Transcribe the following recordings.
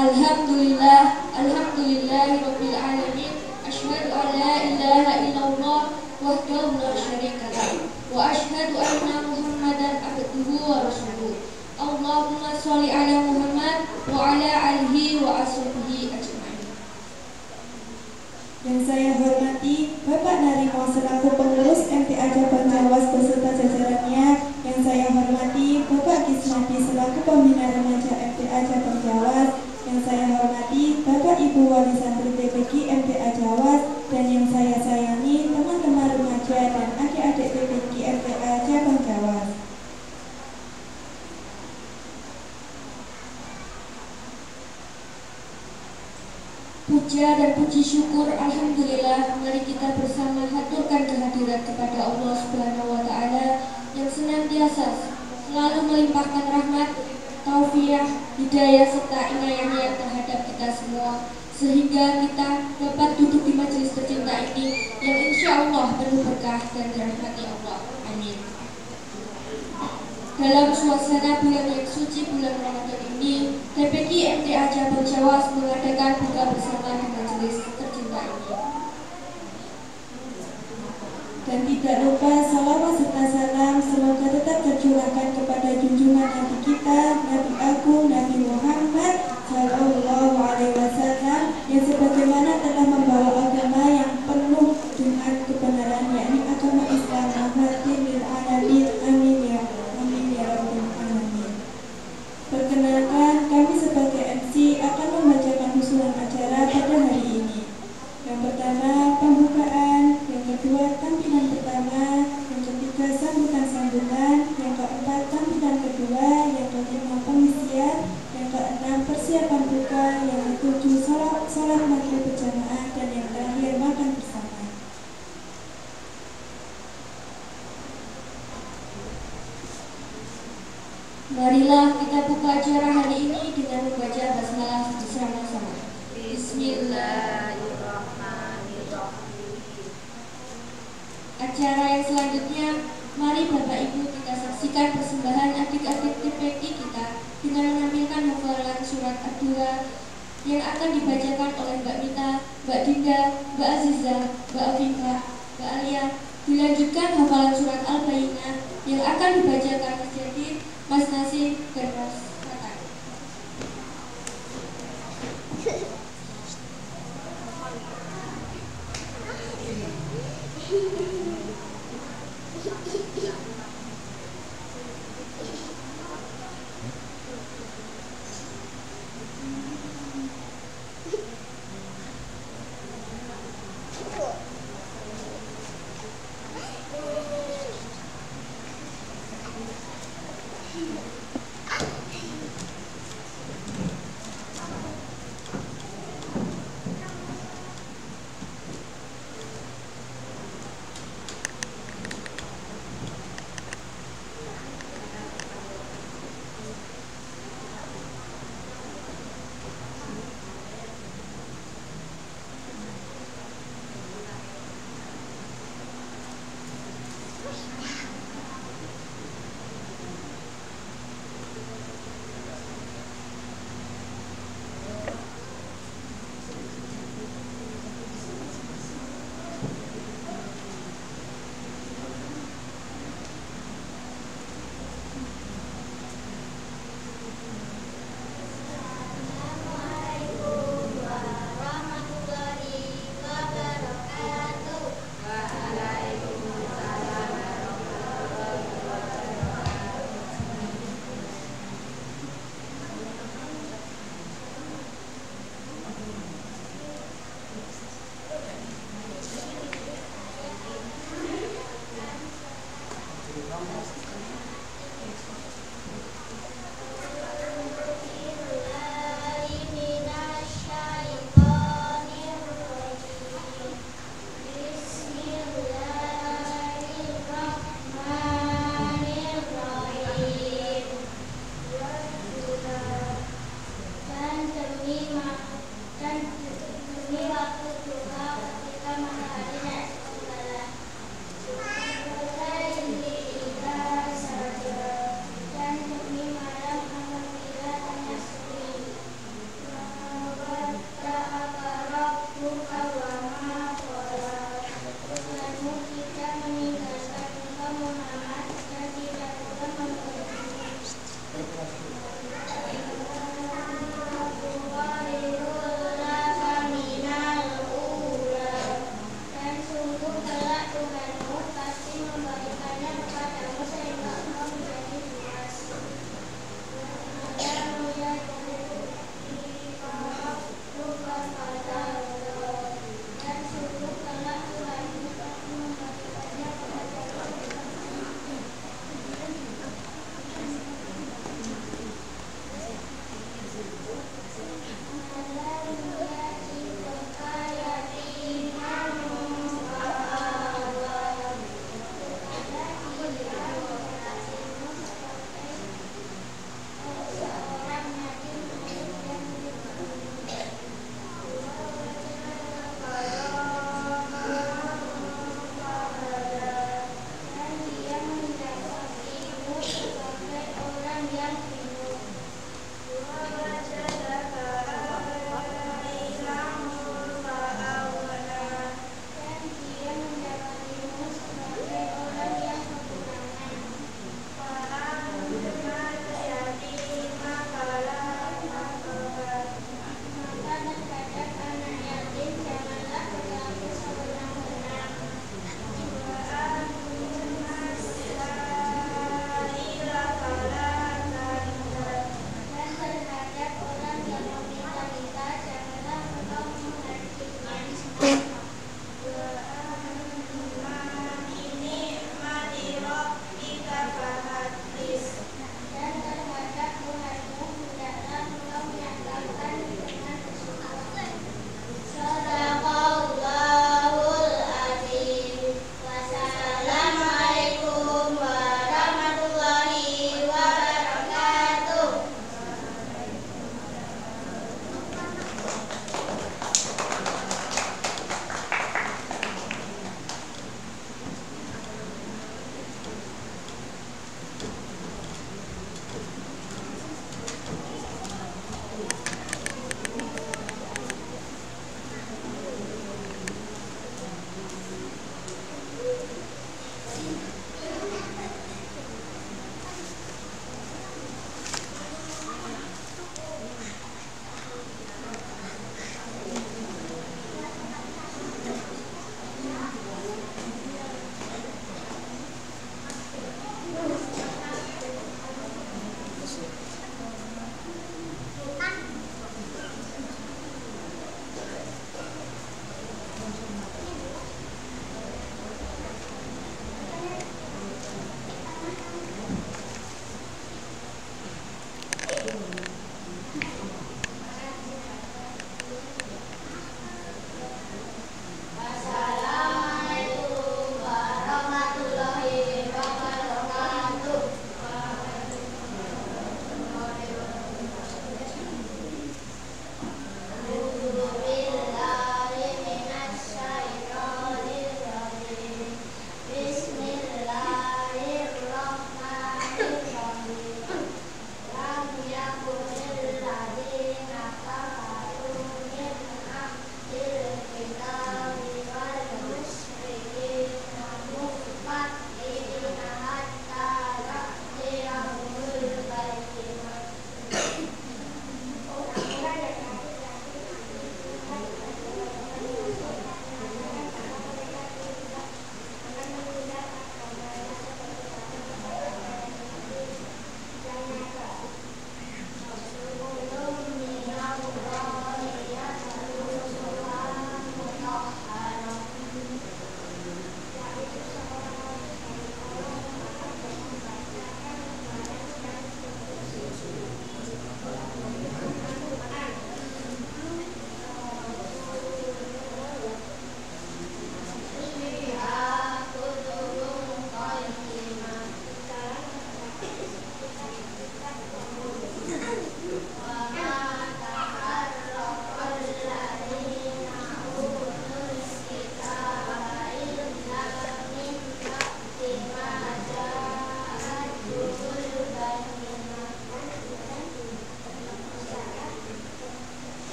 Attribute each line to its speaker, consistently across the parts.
Speaker 1: Alhamdulillahirabbil alamin. Asyhadu an la ilaha illallah wahdahu la syarika lahu wa asyhadu anna Muhammadan abduhu wa rasuluh. Allahumma sholli ala Muhammad wa ala alihi wa ashabihi ajmain.
Speaker 2: Yang saya hormati Bapak Narimo selaku pengurus MTA Cabang Jawas beserta jajarannya. Yang saya hormati Bapak Kisnadi selaku pembina remaja MTA Cabang Jawas. Yang saya hormati Bapak Ibu Wali Santri TPG MTA Jawas. Dan yang saya sayangi teman-teman remaja dan adik-adik TPG MTA Cabang Jawas.
Speaker 1: Puja dan puji syukur alhamdulillah, mari kita bersama haturkan kehadiran kepada Allah Subhanahu wa taala yang senantiasa selalu melimpahkan rahmat, taufiq, hidayah serta inayahnya terhadap kita semua, sehingga kita dapat duduk di majelis tercinta ini yang insya Allah penuh berkah dan dirahmati Allah. Amin. Dalam suasana bulan yang suci bulan Ramadan ini, TPG MTA Cabang Jawas mengadakan buka bersama di majelis tercinta ini.
Speaker 2: Dan tidak lupa salawat serta salam semoga tetap tercurahkan kepada junjungan Nabi kita, Nabi Agung Nabi Muhammad Sallallahu Alaihi Wasallam, yang sebagaimana telah membawa agama yang penuh dengan kebenaran, yakni agama Islam. Rahmatil alamin. Amin ya. Perkenalkan, kami sebagai MC akan membacakan usulan acara pada hari ini. Yang pertama, pembukaan. Yang kedua, tampilan pertama. Yang ketiga, sambutan-sambutan. Yang keempat, tampilan kedua. Yang kelima, pengisian. Yang keenam, persiapan buka. Yang ketujuh, sholat maghrib berjamaah. Dan yang terakhir, makan bersama.
Speaker 1: Marilah kita buka acara hari ini dengan membaca basmalah bersama-sama. Bismillahirrahmanirrahim. Acara yang selanjutnya, mari Bapak Ibu kita saksikan persembahan adik-adik TPG kita dengan menampilkan hafalan surat Ad-Duha yang akan dibacakan oleh Mbak Mita, Mbak Dinda, Mbak Aziza, Mbak Afifah, Mbak Alia. Dilanjutkan hafalan surat Al-Bayyinah yang akan dibacakan Mas Jadid, Mas Nasib, dan Mas Tata.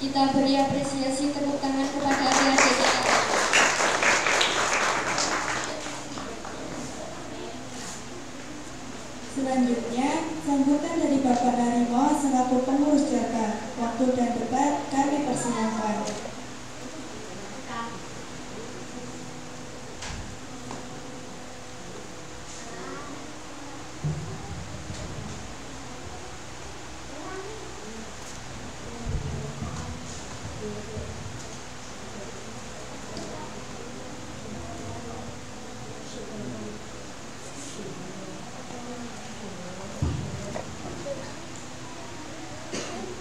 Speaker 1: Kita beri apresiasi tepuk tangan kepada adik-adik kita.
Speaker 2: Selanjutnya, sambutan dari Bapak Narimo selaku pengurus Jaka. Waktu dan tempat kami persilakan.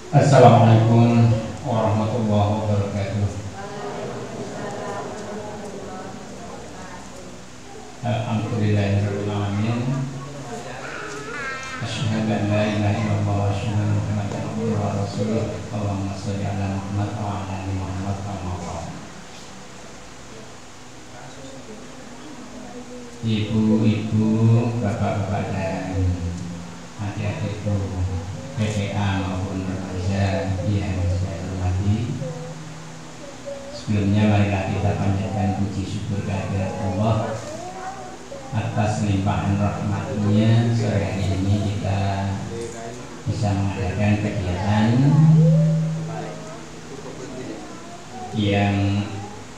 Speaker 3: Assalamualaikum warahmatullahi wabarakatuh. Alhamdulillahirabbil alamin. Asyhadu an la ilaha illallah wa asyhadu anna Muhammadan abduhu wa rasuluh. Allahumma shalli ala Muhammad wa ala ali Muhammad kama qala. Ibu-ibu, bapak-bapak dan adik-adikku PPA maupun remaja yang saya hormati, sebelumnya marilah kita panjatkan puji syukur kehadirat Allah atas limpahan rahmat-Nya. Sore hari ini kita bisa mengadakan kegiatan yang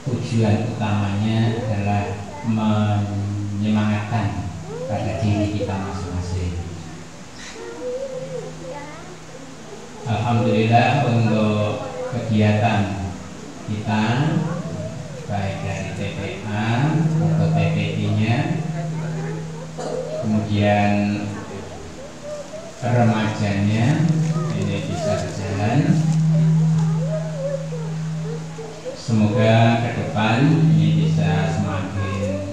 Speaker 3: tujuan utamanya adalah menyemangatkan pada diri kita masing-masing. Alhamdulillah untuk kegiatan kita baik dari TPA atau TPI-nya, kemudian remajanya ini bisa berjalan. Semoga ke depan ini bisa semakin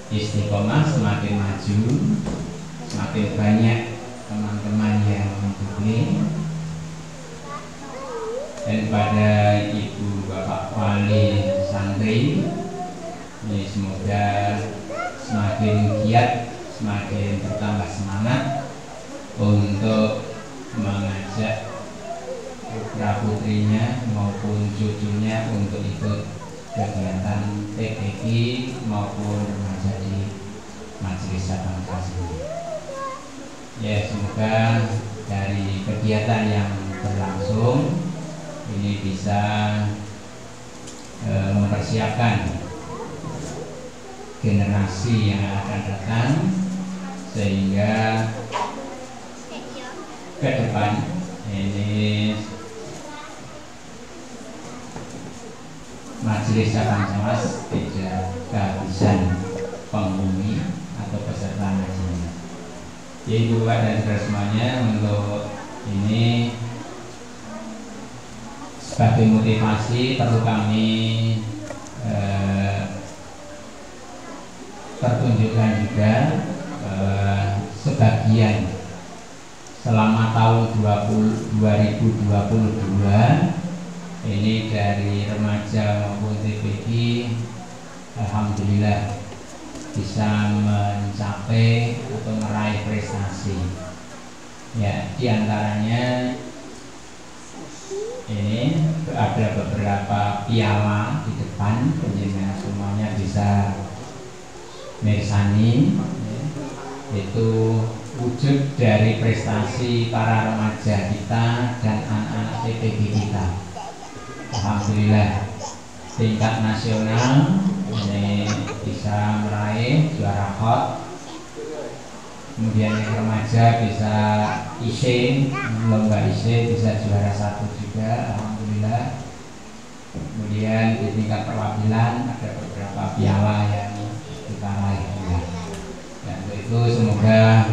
Speaker 3: istiqomah, semakin maju, semakin banyak teman-teman yang mengikuti, dan pada ibu bapak wali santri ini semoga semakin giat, semakin bertambah semangat untuk mengajak putra putrinya maupun cucunya untuk ikut kegiatan TPI maupun remaja di Majelis Sabang Kasih. Ya, semoga dari kegiatan yang berlangsung ini bisa mempersiapkan generasi yang akan datang, sehingga ke depan ini Majelis Sabang Camas tidak kehabisan penghuni atau peserta ngajinya. Jadi Bapak dan saudara semuanya, untuk ini sebagai motivasi perlu kami pertunjukkan juga sebagian selama tahun 2022 ini dari remaja maupun TPI, alhamdulillah bisa mencapai atau meraih prestasi. Ya, diantaranya ini ada beberapa piala di depan, penjenengan semuanya bisa mirsani, itu wujud dari prestasi para remaja kita dan anak-anak TPI kita. Alhamdulillah tingkat nasional ini bisa meraih juara hot, kemudian yang remaja bisa IC, lomba IC bisa juara 1 juga, alhamdulillah. Kemudian di tingkat perwakilan ada beberapa piala yang kita raih juga. Dan untuk itu semoga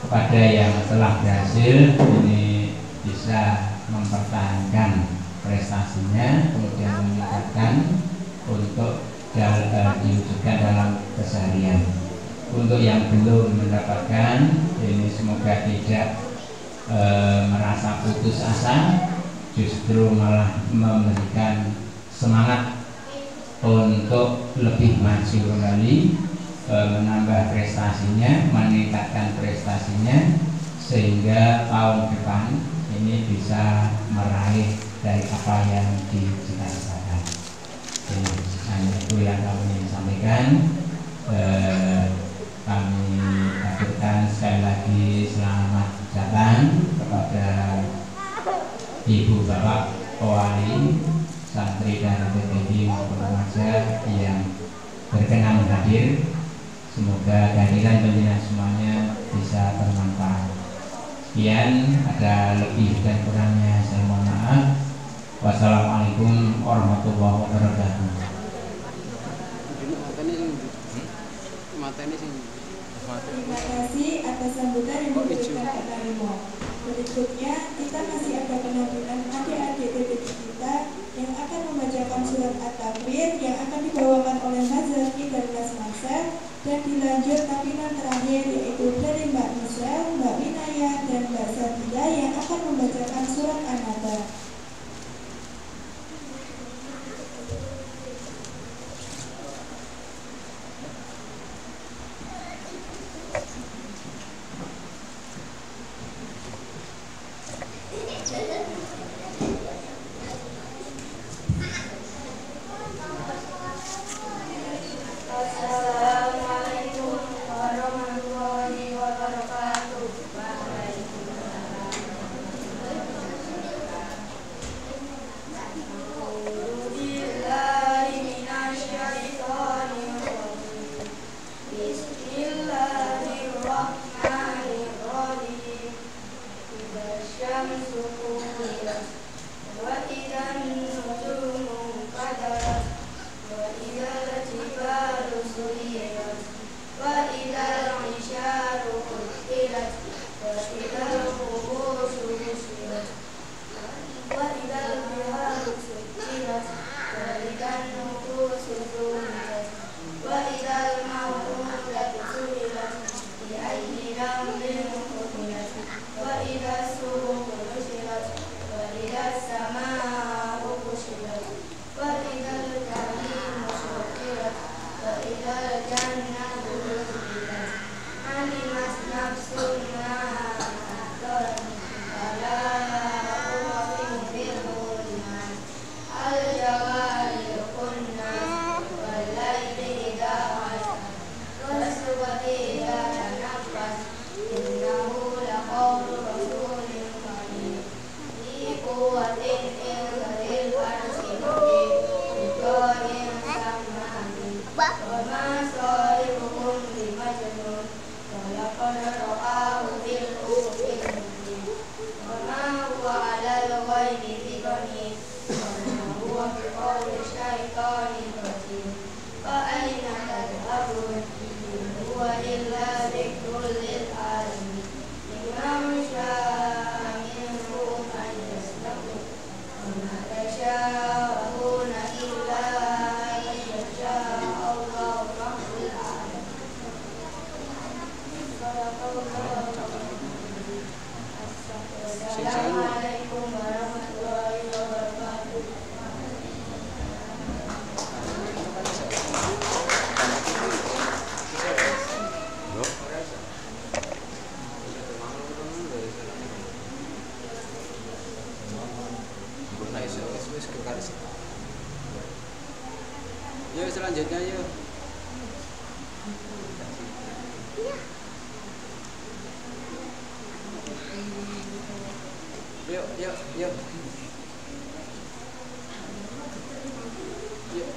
Speaker 3: kepada yang telah berhasil ini bisa mempertahankan prestasinya, kemudian meningkatkan untuk diwujudkan dalam keseharian. Untuk yang belum mendapatkan ini semoga tidak merasa putus asa, justru malah memberikan semangat untuk lebih maju kembali, menambah prestasinya, meningkatkan prestasinya, sehingga tahun depan ini bisa meraih dari apa yang dicita-citakan. Hanya itu yang kami ingin sampaikan. Kami aturkan sekali lagi selamat datang kepada Ibu Bapak Wali, santri dan PPD maupun remaja yang berkenan hadir. Semoga kehadiran penjenengan semuanya bisa bermanfaat. Sekian, ada lebih dan kurangnya saya mohon maaf. Wassalamualaikum warahmatullahi wabarakatuh.
Speaker 2: Terima kasih atas sambutan yang diberikan Pak Tarimo. Berikutnya kita masih ada penampilan adik-adik PPD kita yang akan membacakan surat At-Takwir yang akan dibawakan oleh Mas Zaki dan Mas Marcel, dan dilanjut tampilan terakhir yaitu dari Mbak Michelle, Mbak Winaya, dan Mbak Satida yang akan membacakan surat An-Naba.
Speaker 4: Yuk selanjutnya yuk. Yuk, yuk, yuk. Yuk.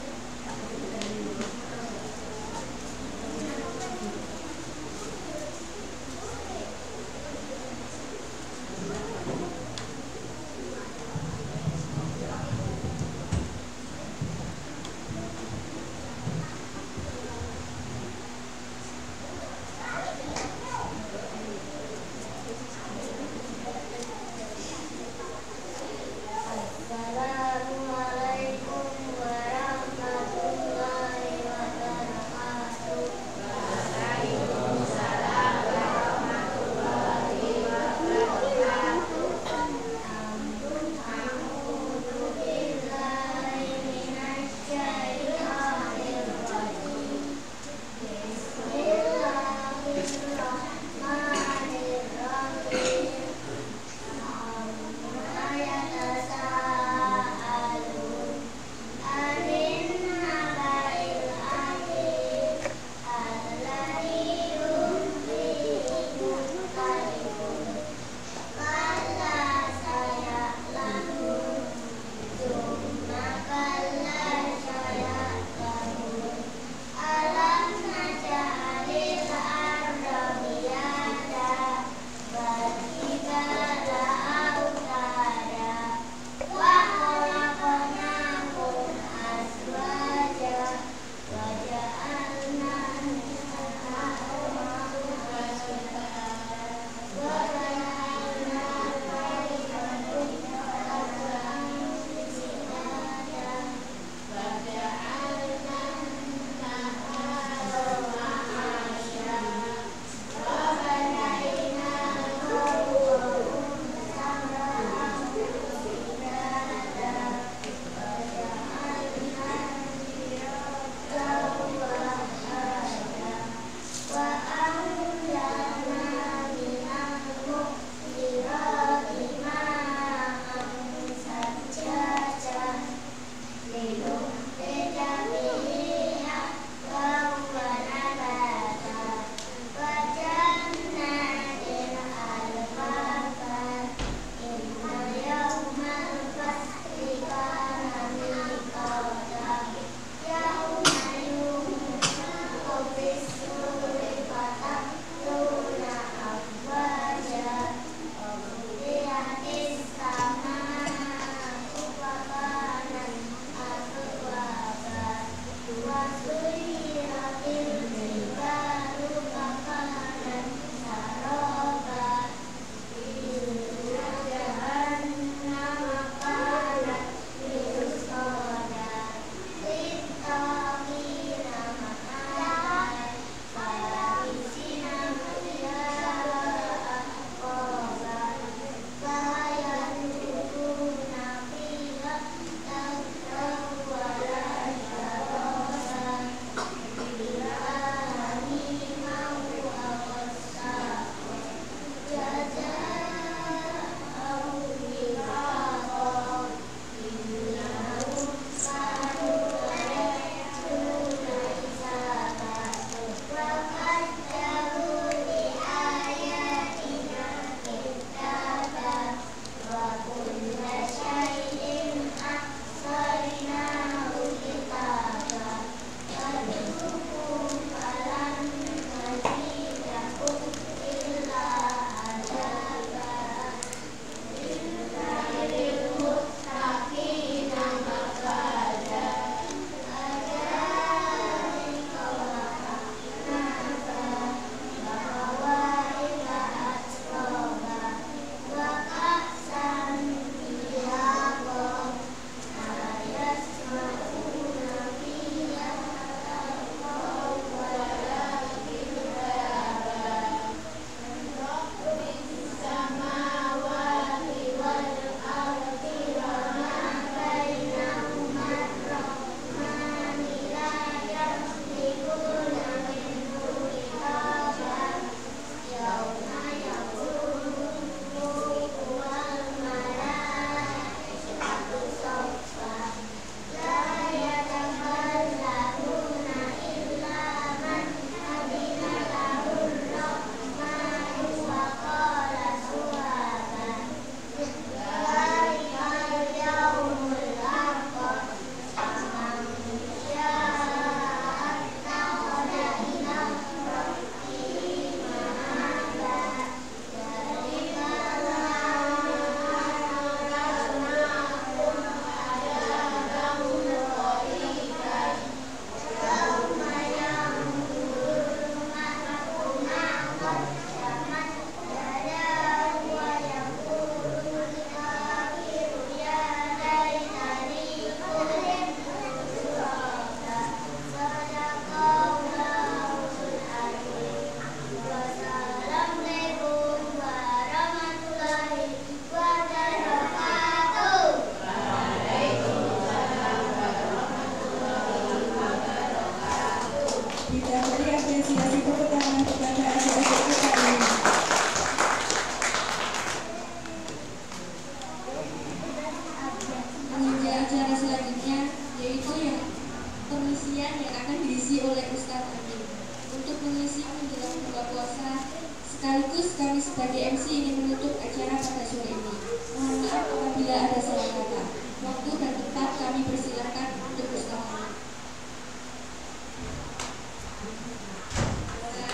Speaker 1: Sekaligus kami sebagai MC ingin menutup acara pada sore ini. Mohon maaf apabila ada salah kata. Waktu dan tempat kami persilakan untuk Ustaz.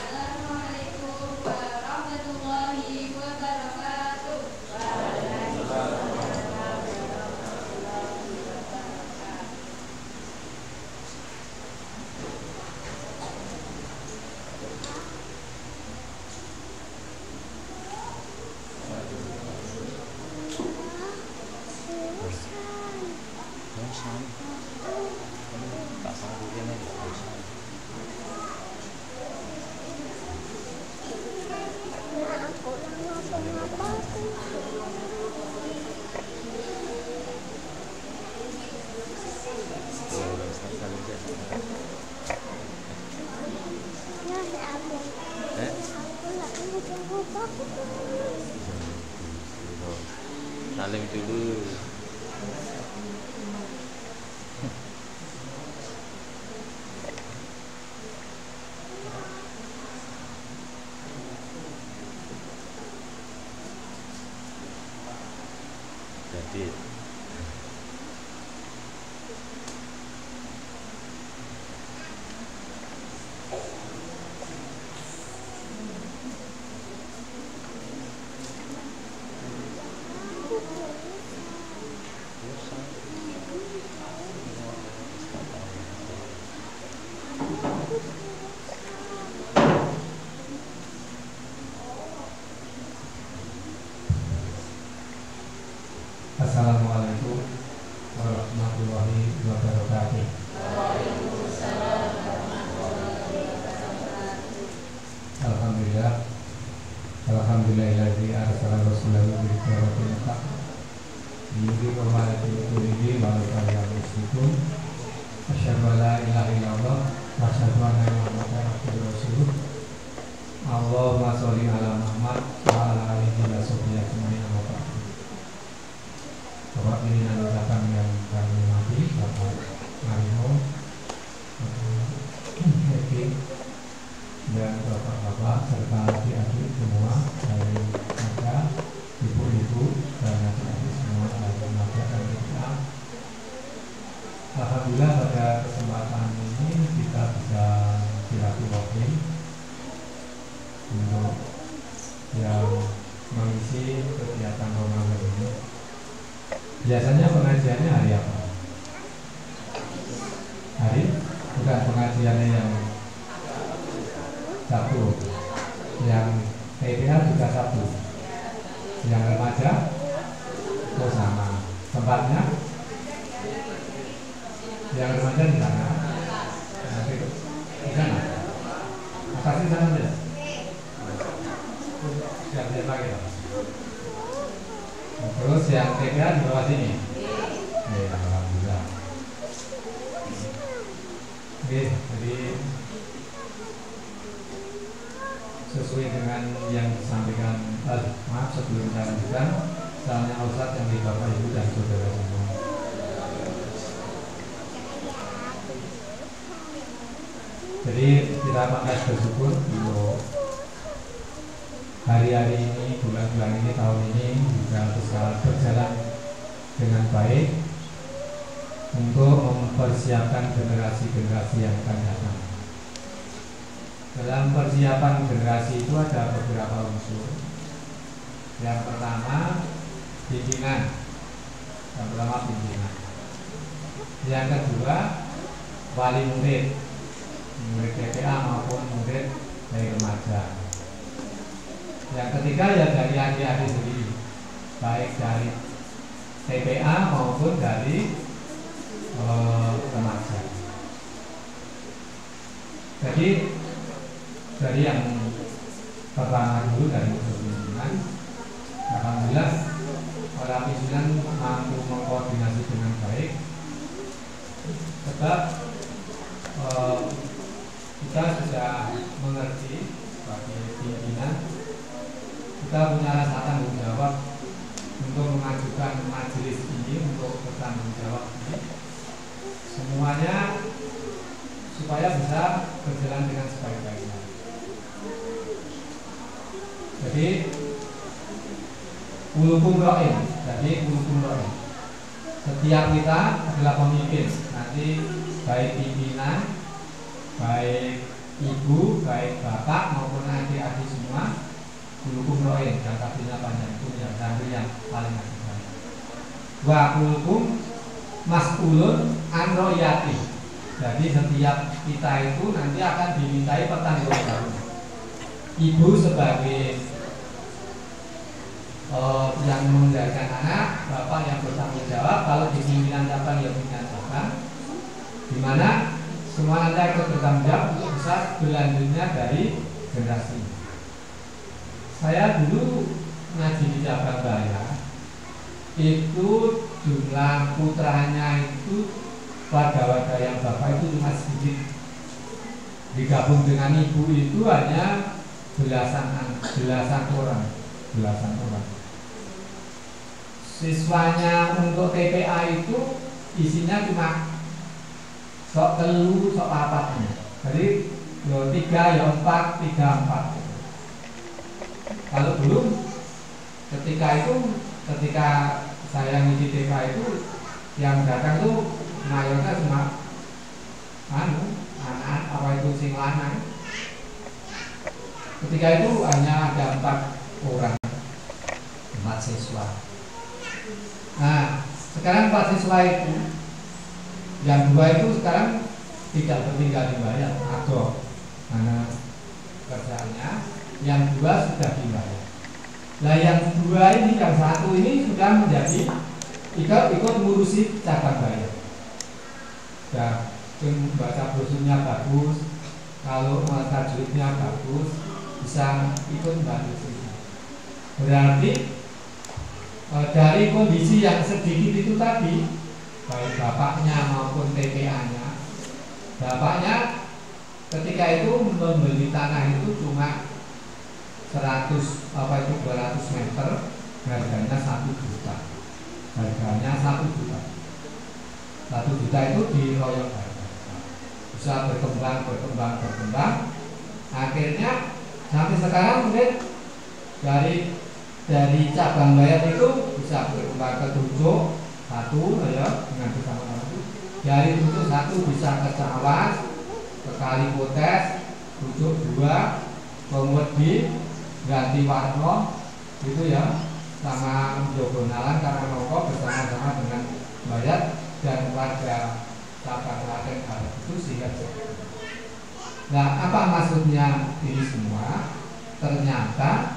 Speaker 1: Assalamualaikum warahmatullahi wabarakatuh.
Speaker 5: Salim dulu. Jadi
Speaker 6: Assalamualaikum warahmatullahi wabarakatuh. Alhamdulillah, alhamdulillahilladzi arsala rasulahu bil hudatil haq liyudhhirahu 'ala dini kullihi walau karihal musyrikun. Asyhadu an la ilaha illallah wa asyhadu anna Muhammadan abduhu wa rasuluh. Allahumma sholli ala Muhammad wa ala alihi wa sahbihi ajmain. Bapak pimpinan ucapan yang kami hormati, Bapak Marino, Bapak Eki, dan bapak-bapak serta adik-adik semua dari Mada, ibu-ibu dan adik-adik semua dari Mada dan kita. Alhamdulillah pada kesempatan ini kita bisa silaturahmi untuk yang mengisi kegiatan Ramadan ini. Biasanya pengajiannya hari apa? Hari? Bukan pengajiannya yang Sabtu. Yang TPA juga Sabtu. Yang remaja oh sama. Tempatnya? Yang remaja di sana. Nanti di sana. Makasih sana aja. Siap-siap lagi Pak. Terus yang TPA di bawah sini. Ya, alhamdulillah. Oke, jadi sesuai dengan yang disampaikan, maaf sebelum saya lanjutkan, salamnya Ustaz yang di Bapak Ibu dan Saudara semua. Jadi kita pantas bersyukur untuk hari-hari ini, bulan-bulan ini, tahun ini juga bisa berjalan dengan baik untuk mempersiapkan generasi-generasi yang akan datang. Dalam persiapan generasi itu ada beberapa unsur. Yang pertama pimpinan, Yang kedua wali murid, murid TPA maupun murid dari remaja. Yang ketiga ya dari adik-adik sendiri, baik dari TPA maupun dari remaja. Jadi dari yang pertama dulu dari unsur pimpinan, alhamdulillah para pimpinan mampu mengkoordinasi dengan baik, sebab kita sudah mengerti sebagai pimpinan kita punya rasa tanggung jawab untuk mengajukan majelis ini, untuk bertanggung jawab ini semuanya supaya bisa berjalan dengan sebaik-baiknya. Jadi kulukum ra'in. Jadi kulukum ra'in. Setiap kita adalah pemimpin. Nanti baik pimpinan, baik ibu, baik bapak maupun adik-adik semua kulukum ra'in. Yang kakinya panjang itu yang santri yang paling akhir. Wa kulukum mas'ulun an ra'iyati. Jadi setiap kita itu nanti akan dimintai pertanggungjawaban. Ibu sebagai yang mengendalikan anak, bapak yang bertanggung jawab. Kalau di pimpinan cabang ya pimpinan cabang, di mana semua nanti ikut bertanggung jawab untuk bisa berlanjutnya dari generasi. Saya dulu ngaji di cabang Baya, itu jumlah putranya itu wadah-wadah yang bapak itu cuma sedikit, digabung dengan ibu itu hanya belasan orang. Siswanya untuk TPA itu isinya cuma sok telu, sok apatnya. Jadi 3 ya 4, 3 4. Kalau belum ketika saya ngisi TPA itu yang datang tuh mayoritas cuma anak apa itu sing lanang. Ketika itu hanya ada 4 orang, 4 siswa. Nah, sekarang 4 siswa itu, yang 2 itu sekarang tidak bertinggal di Baya atau mana kerjaannya, yang 2 sudah dibayar. Nah, yang 2 ini, yang 1 ini sudah menjadi ikut ngurusi cabang Baya. Ya, baca brosurnya bagus, kalau tajwidnya bagus, bisa ikut bantu sini. Berarti dari kondisi yang sedikit itu tadi, baik bapaknya maupun TPA-nya, bapaknya ketika itu membeli tanah itu cuma 200 meter, harganya 1 juta. Harganya 1 juta. 1 juta itu diroyok harga. Bisa berkembang. Akhirnya sampai sekarang mungkin dari cabang Bayat itu bisa berkembang ke Tujuk 1 ya, dengan bersama-sama itu. Dari Tujuk 1 bisa ke Cawas, ke Kalipotes, Tujuk 2, Pemwedi, Ganti Warno, itu ya, sama Jogonalan karena Nongko bersama-sama dengan Bayat dan warga cabang Klaten Barat itu sehingga. Nah, apa maksudnya ini semua? Ternyata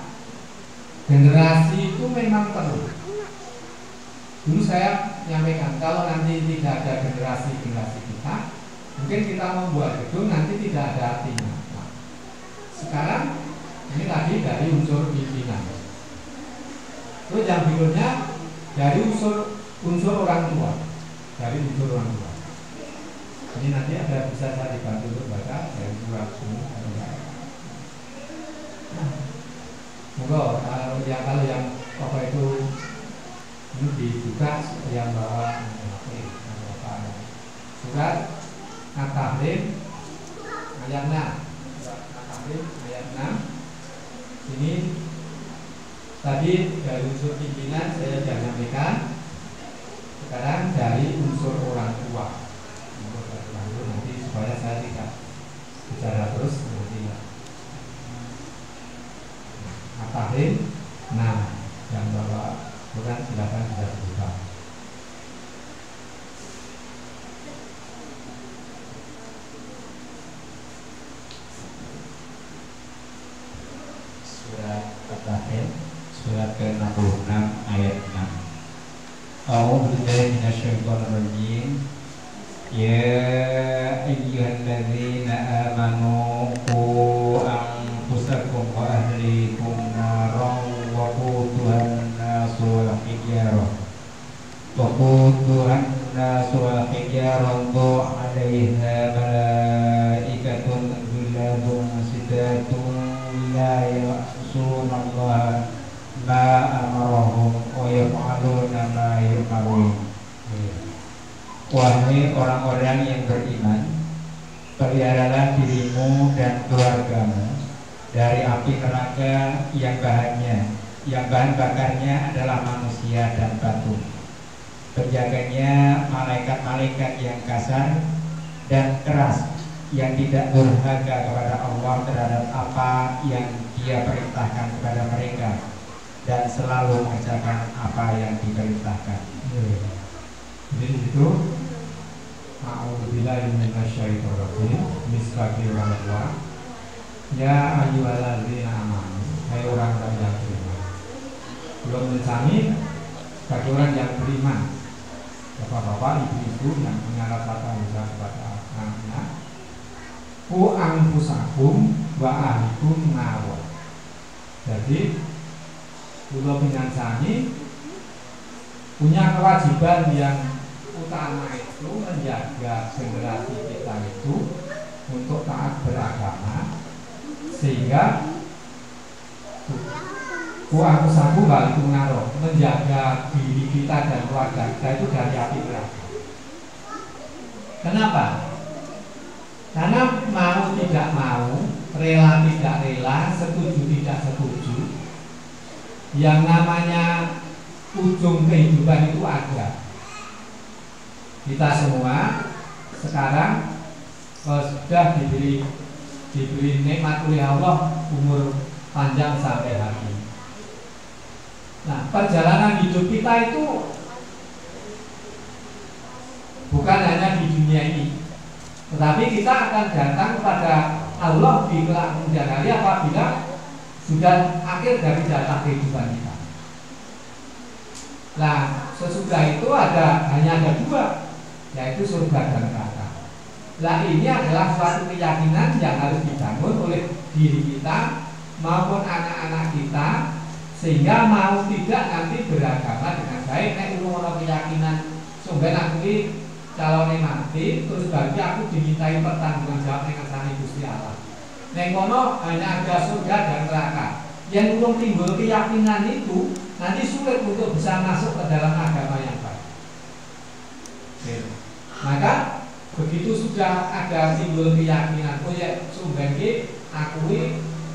Speaker 6: generasi itu memang perlu. Dulu saya nyampaikan kalau nanti tidak ada generasi kita, mungkin kita membuat gedung nanti tidak ada artinya. Nah, sekarang ini tadi dari unsur pimpinan. Terus yang berikutnya dari unsur orang tua, Ini nanti ada bisa saya dibantu untuk baca dari surat semua. Kalau yang apa itu ini dibuka yang bawa surat At-Tahrim ayat 6. Ini tadi dari unsur pimpinan saya sudah sampaikan. Sekarang dari unsur orang tua. Nanti supaya saya tidak bicara terus nanti. At-Tahrim 6 yang bawa bukan silakan bisa dibuka. Surat At-Tahrim surat ke-66 ayat 6. A'udzu billahi minasyaitonir rajim. Ya ayyuhalladzina amanu qu anfusakum wa ahlikum naran waquduhan nasu wal hijarah alaiha malaikatun ghiladun sidatun la ya'sunallaha ma amarahum wa yaf'aluna ma yu'marun. Wahai orang-orang yang beriman, peliharalah dirimu dan keluargamu
Speaker 3: dari api neraka yang bahan bakarnya adalah manusia dan batu. Penjaganya malaikat-malaikat yang kasar dan keras, yang tidak durhaka kepada Allah terhadap apa yang Dia perintahkan kepada mereka, dan selalu mengerjakan apa yang diperintahkan.
Speaker 6: Jadi itu a'udzubillahi minasyaitonir rajim. Bismillahirrahmanirrahim. Ya ayyuhalladzina amanu, hai orang-orang yang beriman. Belum menjamin bagi orang yang beriman, bapak-bapak, ibu-ibu yang punya rasa tanggung jawab kepada anaknya, ku anfusakum wa ahlikum nar. Jadi kula pinanjani punya kewajiban yang utama itu menjaga generasi kita itu untuk taat beragama, sehingga aku sanggup balik mengaruh menjaga diri kita dan keluarga kita itu dari api neraka. Kenapa? Karena mau tidak mau, rela tidak rela, setuju tidak setuju, yang namanya ujung kehidupan itu ada. Kita semua sekarang sudah diberi nikmat oleh Allah umur panjang sampai hari ini. Nah, perjalanan hidup kita itu bukan hanya di dunia ini, tetapi kita akan datang kepada Allah di kelak kemudian hari apabila sudah akhir dari jatah kehidupan kita. Nah, sesudah itu hanya ada dua, yaitu surga dan neraka. Nah, ini adalah suatu keyakinan yang harus dibangun oleh diri kita maupun anak-anak kita, sehingga mau tidak nanti beragama dengan baik. Nek ono keyakinan sumber aku iki calone mati, terus bagi aku dimintai pertanggungjawaban ning ngersane Gusti Allah. Nek kono hanya ada surga dan neraka. Yang belum timbul keyakinan itu nanti sulit untuk bisa masuk ke dalam agama yang baik. Maka begitu sudah ada timbul keyakinan, oh ya sumber iki aku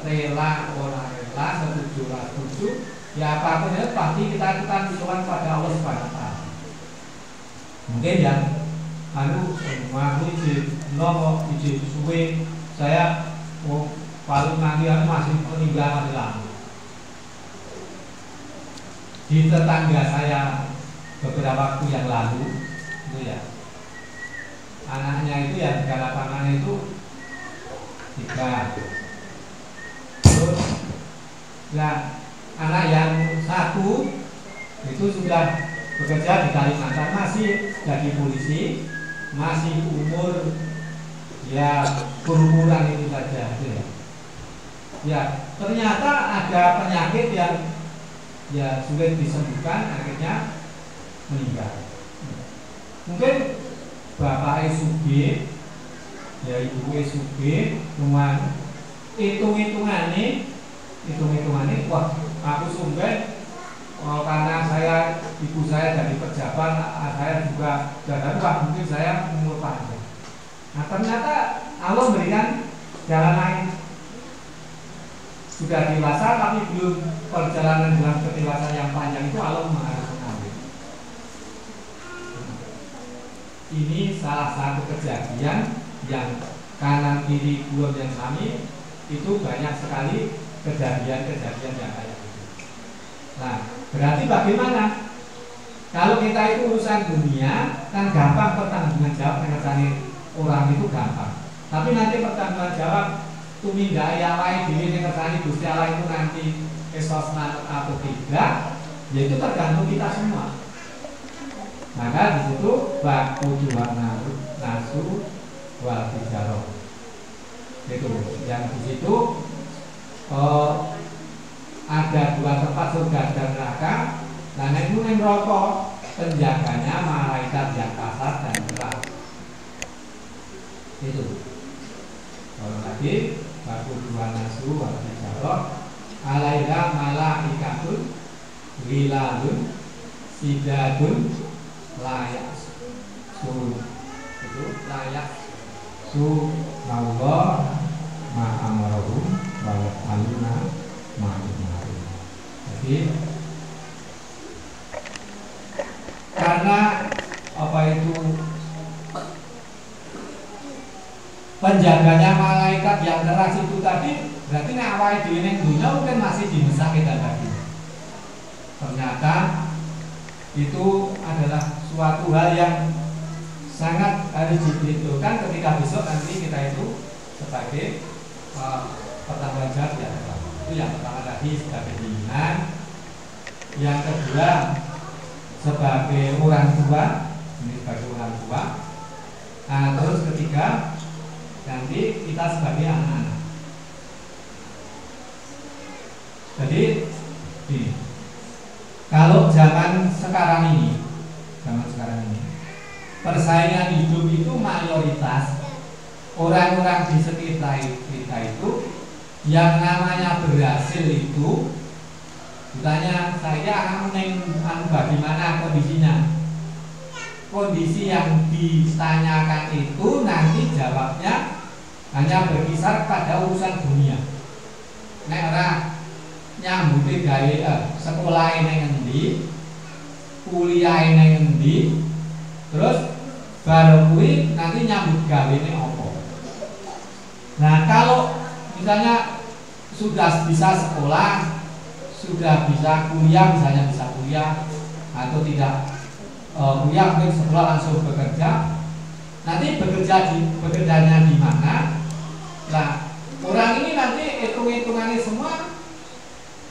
Speaker 6: rela ora rela, setuju ora setuju, ya apapun itu pasti kita akan berdoa pada Allah Subhanahu wa taala. Mungkin yang semua ini nomor izin suwe saya paling nanti masih meninggal masih lama. Di tetangga saya beberapa waktu yang lalu itu ya, anaknya itu yang segala tangan itu 3. Terus ya anak yang 1 itu sudah bekerja di Kalimantan, masih jadi polisi, masih umur ya kurang itu saja ya. Ya ternyata ada penyakit yang ya sulit disembuhkan, akhirnya meninggal. Mungkin bapak SUG ya ibu SUG cuman hitung-hitungannya wah aku sumber karena ibu saya dari pejabat, saya juga dari wah mungkin saya umur panjang. Nah ternyata Allah berikan jalan lain. Sudah dewasa tapi belum perjalanan dalam kedewasaan yang panjang itu Allah harus mengambil. Ini salah satu kejadian yang kanan kiri belum yang kami itu banyak sekali kejadian-kejadian yang kayak gitu. Nah, berarti bagaimana? Kalau kita itu urusan dunia kan gampang pertanggungan jawab dengan orang itu gampang. Tapi nanti pertanggungan jawab tumindai awake dhewe ning kersane Gusti Allah itu nanti esos atau tidak, yaitu tergantung kita semua. Maka di situ baku juwana nasu wal tijarah. Itu yang di situ ada 2 tempat surga dan neraka. Nah, itu yang rokok penjaganya malaikat yang kasar dan keras. Itu. Kalau lagi baku dua nasu wal tijarah alaiha malaikatun wilalun sidadun layak itu layak Allah ma'amarahum wal aluna ma'ruf. Jadi karena apa itu penjaganya malaikat yang keras itu tadi, berarti nek awake dhewe ning dunya mungkin masih dimesake tadi. Ternyata itu adalah suatu hal yang sangat harus diperhitungkan ketika besok nanti kita itu sebagai pertanggung jawab ya. Itu yang pertama tadi sebagai pimpinan, yang kedua sebagai orang tua, ini sebagai orang tua. Nah, terus ketiga nanti kita sebagai anak-anak. Jadi ini, kalau zaman sekarang ini persaingan hidup itu mayoritas orang-orang di sekitar kita itu yang namanya berhasil itu, ditanya saya bagaimana kondisinya. Kondisi yang ditanyakan itu nanti jawabnya hanya berkisar pada urusan dunia. Nek ora nyambuti gawe sekolah nang endi, kuliah nang endi, terus baru kuwi nanti nyambut gawene apa. Nah, kalau misalnya sudah bisa sekolah, sudah bisa kuliah, misalnya bisa kuliah atau tidak kuliah mungkin setelah langsung bekerja, nanti bekerjanya di mana? Nah, orang ini nanti hitung-hitungannya semua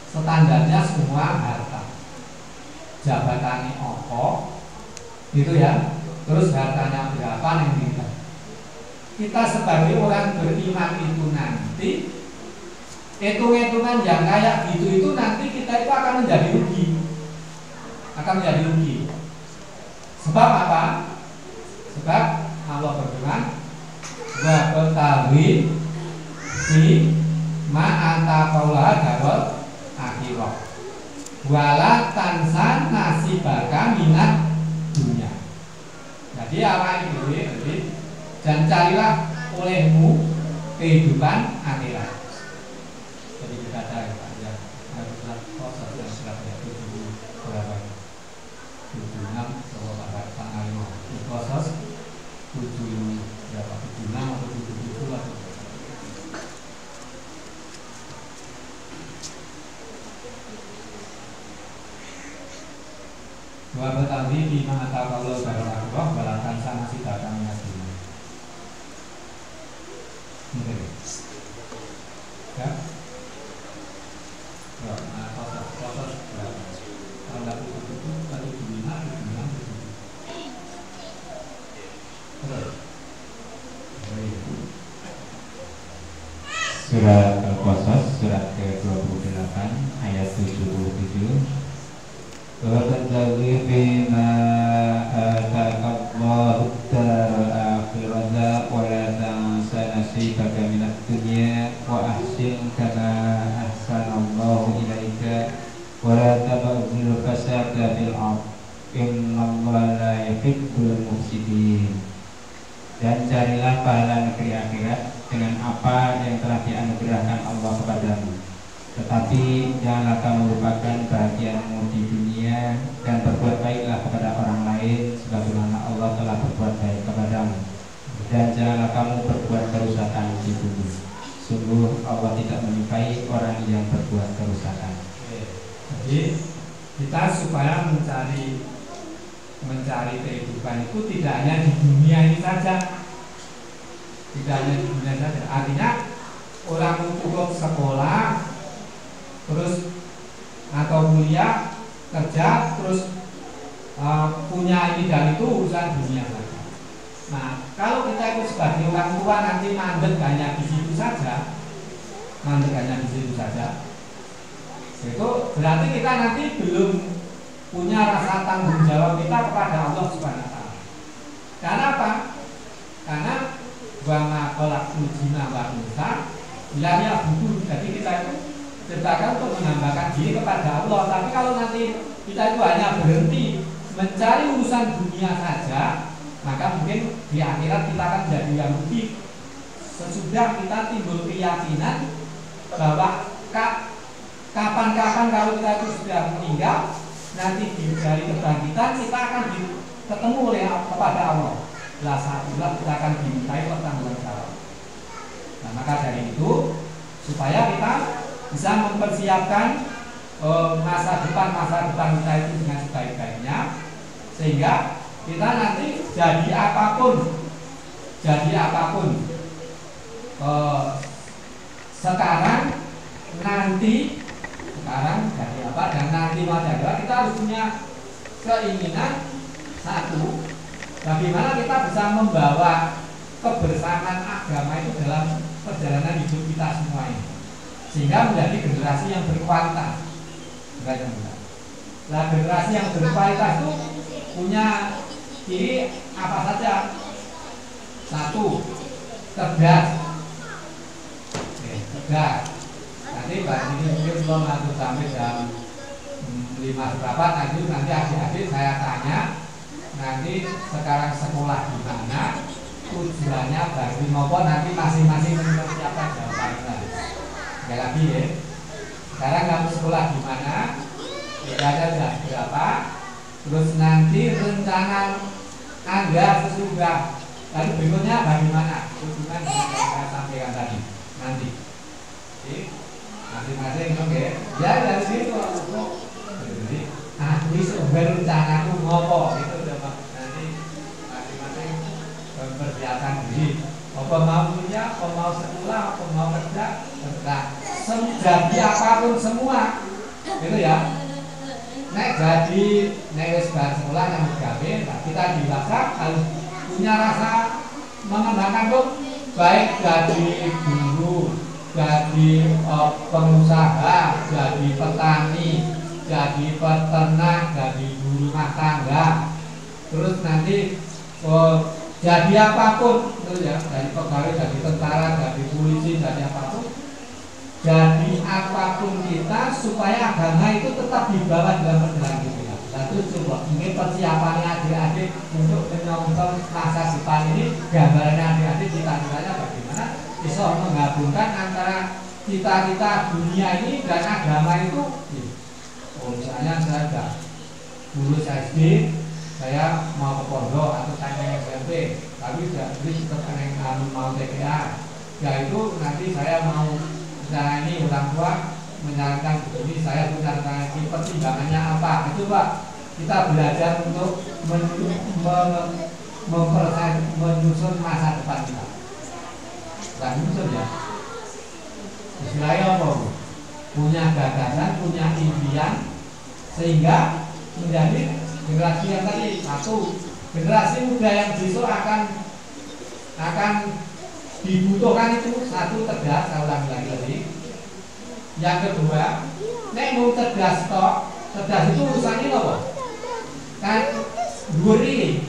Speaker 6: standarnya semua harta, jabatannya apa, gitu ya. Terus hartanya berapa yang tidak. Kita sebagai orang beriman itu nanti hitung-hitungan yang kayak gitu itu nanti kita itu akan menjadi rugi. Sebab apa? Sebab Allah berfirman, wa qatawi fi ma ataqallaha darul akhirah wala tansan nasibaka minat dunia. Jadi apa itu? Dan carilah olehmu kehidupan akhirat. Jadi kita cari ya, haruslah proses yang sudah itu berapa? 76 kalau pada tanggal 5 proses 7 berapa? 76 atau 77 lah. Dua bertadi di mana kalau baru aku balakan sama si datang lagi. Ya. Nah, proses berapa? Kalau itu tadi dibina.
Speaker 3: Surat Al-Qasas surat ke-28 ayat 77. Wabtaghi fima ataqallahu ad-daral akhirata wa la tansa nasibaka minad dunya wa ahsin kama ahsanallahu ilaika wa la tabghil fasada fil ardh innallaha la yuhibbul mufsidin. Dan carilah pahala negeri akhirat dengan apa yang telah dianugerahkan Allah kepadamu. Tetapi janganlah kamu lupakan bahagiamu di dunia dan berbuat baiklah kepada orang lain sebagaimana Allah telah berbuat baik kepadamu. Dan janganlah kamu berbuat kerusakan di bumi. Sungguh Allah tidak menyukai orang yang berbuat kerusakan.
Speaker 6: Jadi kita supaya mencari kehidupan itu tidak hanya di dunia ini saja. Artinya orang cukup sekolah terus atau kuliah kerja terus punya ini dan itu urusan dunia saja. Nah, kalau kita itu sebagai orang tua nanti mandek hanya di situ saja, itu berarti kita nanti belum punya rasa tanggung jawab kita kepada Allah Subhanahu wa taala. Karena apa? Karena wa ma khalaqtul jinna wal insa illa liya'budun. Jadi kita itu ciptakan untuk menambahkan diri kepada Allah. Tapi kalau nanti kita itu hanya berhenti mencari urusan dunia saja, maka mungkin di akhirat kita akan menjadi yang rugi. Sesudah kita timbul keyakinan
Speaker 3: bahwa kapan-kapan kalau kita itu sudah meninggal, nanti dari kebangkitan kita akan ketemu oleh kepada Allah. Lah satulah kita akan dimintai pertanggungjawaban. Nah, maka dari itu supaya kita bisa mempersiapkan masa depan kita itu dengan sebaik-baiknya, sehingga kita nanti jadi apapun sekarang jadi apa dan nanti adalah kita harus punya keinginan satu, bagaimana kita bisa membawa kebersamaan agama itu dalam perjalanan hidup kita semua ini, sehingga menjadi generasi yang berkualitas. Nah, generasi yang berkualitas itu punya ciri apa saja? Satu, cerdas. Nanti Mbak ini mungkin belum masuk sampai jam 5 seperempat. Nanti adik-adik saya tanya, nanti sekarang sekolah di mana, tujuannya bagi maupun nanti masing-masing mempersiapkan jawabannya. Sekali lagi ya, sekarang kamu sekolah di mana, bedanya sudah berapa, terus nanti rencana Anda sesudah, lalu berikutnya bagaimana hubungan yang saya sampaikan tadi nanti. Masing-masing oke. Ya dari situ jadi aku berencanaku ngopo itu udah nanti masing-masing mempersiapkan diri. Apa mau kuliah, apa mau sekolah, apa mau kerja, nah, jadi apapun semua itu ya. Nek jadi wis sekolah yang gawe, nah kita dewasa harus punya rasa mengembangkan tuh, baik jadi guru, jadi pengusaha, jadi petani, jadi peternak, jadi ibu rumah tangga, terus nanti jadi apapun itu ya, dari pegawai, jadi tentara, jadi polisi, jadi apapun, jadi apapun kita supaya agama itu tetap dibawa dalam perjalanan kita. Satu coba ini persiapannya adik-adik untuk menyongsong masa depan ini, gambarannya adik-adik cita-citanya bagaimana bisa menggabungkan antara cita-cita dunia ini dan agama itu. Misalnya saya sudah lulus SD, saya mau ke pondok atau saya SMP, tapi sudah tetap mau TPA. Ya itu nanti saya mau misalnya ini orang tua menyarankan begini, saya punya pertimbangannya apa? Itu Pak, kita belajar untuk menyusun masa depan kita. Bukan menyusun ya. Istilahnya apa? Punya gagasan, punya impian, sehingga menjadi generasi yang tadi satu, generasi muda yang besok akan dibutuhkan itu satu cerdas, saya ulangi lagi. Yang kedua, nek mau cerdas tok, cerdas itu urusannya apa? Kan guri.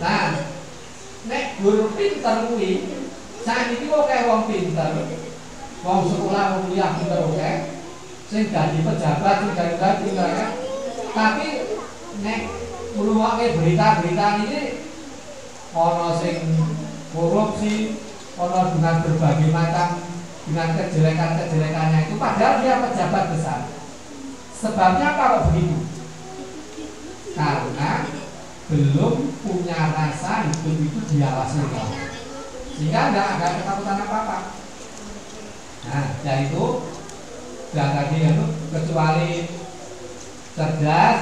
Speaker 3: Nah, nek guru pinter kuwi, saat ini kok kayak wong pinter, wong sekolah, wong kuliah pinter oke, sing dadi pejabat, sing dadi pinter kan. Tapi nek ngrungokke berita-berita ini ana sing korupsi, ana dengan berbagai macam dengan kejelekan-kejelekannya itu, padahal dia pejabat besar. Sebabnya kalau begitu? Karena belum punya rasa hidup itu diawasi Allah, sehingga tidak ada ketakutan apa-apa. Nah, yaitu sudah tadi itu kecuali cerdas,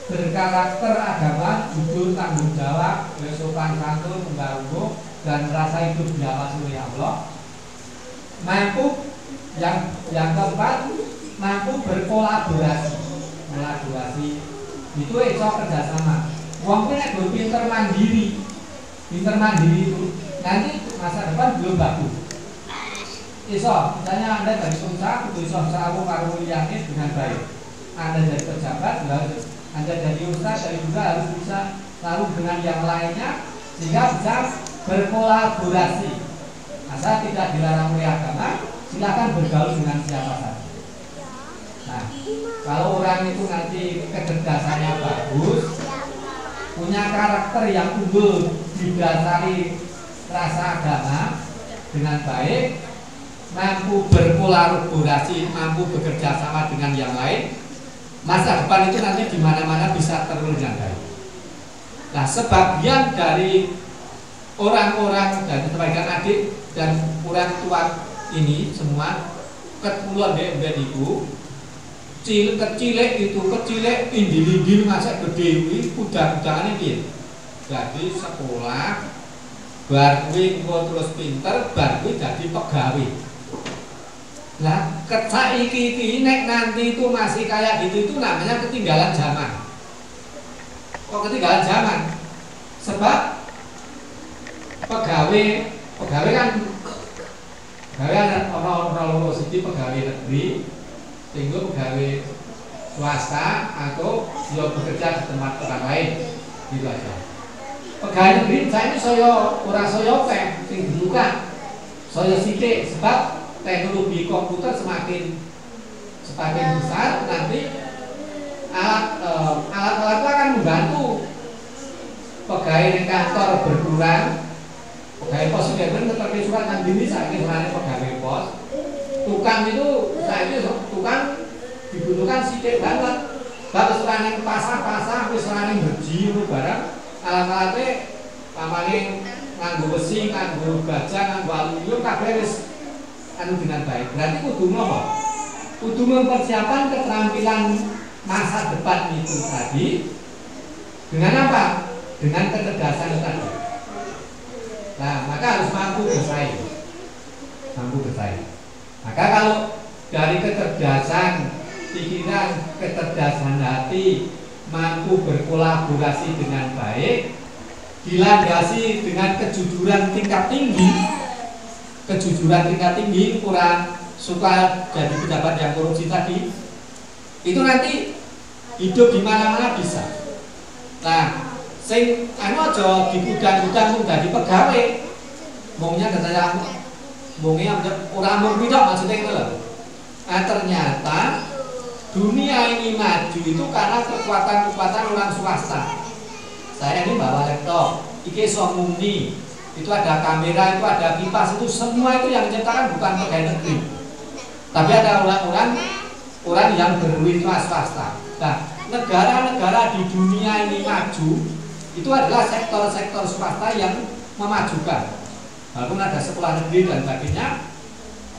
Speaker 3: berkarakter agama, jujur, tanggung jawab, sopan santun, pembaruh, dan rasa hidup diawasi oleh Allah. Mampu yang keempat, mampu berkolaborasi. Kolaborasi itu iso kerjasama. Wong kuwi nek pinter mandiri itu nanti masa depan belum bagus. Iso, misalnya Anda dari pengusaha kudu iso sawung karo liyane dengan baik. Anda jadi pejabat, Anda jadi ustaz, jadi juga harus bisa selalu dengan yang lainnya, sehingga bisa berkolaborasi. Asal tidak dilarang oleh agama, silakan bergaul dengan siapa saja. Nah, kalau orang itu nanti kecerdasannya bagus, punya karakter yang unggul, didasari rasa agama dengan baik,
Speaker 7: mampu berkolaborasi, mampu bekerja sama dengan yang lain, masa depan itu nanti di mana-mana bisa terus dengan baik. Nah, sebagian dari orang-orang dan sebagian adik dan orang tua ini semua ketuluan mbek niku kecilek indi-indi masa gede kuwi udang-udangane piye. Jadi sekolah bar kuwi terus pinter, bar kuwi dadi pegawai. Lah, saiki nek nanti itu masih kayak gitu itu namanya ketinggalan zaman. Kok ketinggalan zaman? Sebab pegawai kan orang siji pegawai negeri, tinggal pegawai swasta atau dia bekerja di tempat orang lain, gitu aja. Pegawai negeri saya ini orang teh, sing bukan saya sithik sebab teknologi komputer semakin besar, nanti alat-alat itu akan membantu pegawai di kantor berkurang. Pegawai pos itu kan seperti surat yang ini saya kira pegawai pos. Tukang itu tukang dibutuhkan sithik banget. Bagus orang pasang, wis orang berji barang alat-alatnya pamane nganggo besi, nganggo baja, nganggo aluminium kabeh wis dengan baik. Berarti kudu ngopo? Kudu mempersiapkan keterampilan masa depan itu tadi dengan apa? Dengan kecerdasan tadi. Nah, maka harus mampu bersaing. Maka kalau dari kecerdasan pikiran, kecerdasan hati, mampu berkolaborasi dengan baik, dilandasi dengan kejujuran tingkat tinggi, kurang suka jadi pejabat yang korupsi tadi, itu nanti hidup di mana-mana bisa. Nah, sing aja digudang-gudang mung dadi pegawai. Mungnya katanya mungnya ora mung pidok maksudnya itu loh. Nah, ternyata dunia ini maju itu karena kekuatan orang swasta. Saya ini bawa laptop, iki iso muni. Itu ada kamera, itu ada kipas, itu semua itu yang menciptakan bukan pegawai negeri, tapi ada orang yang berwira swasta. Nah, negara-negara di dunia ini maju itu adalah sektor-sektor swasta yang memajukan. Walaupun ada sekolah negeri dan sebagainya,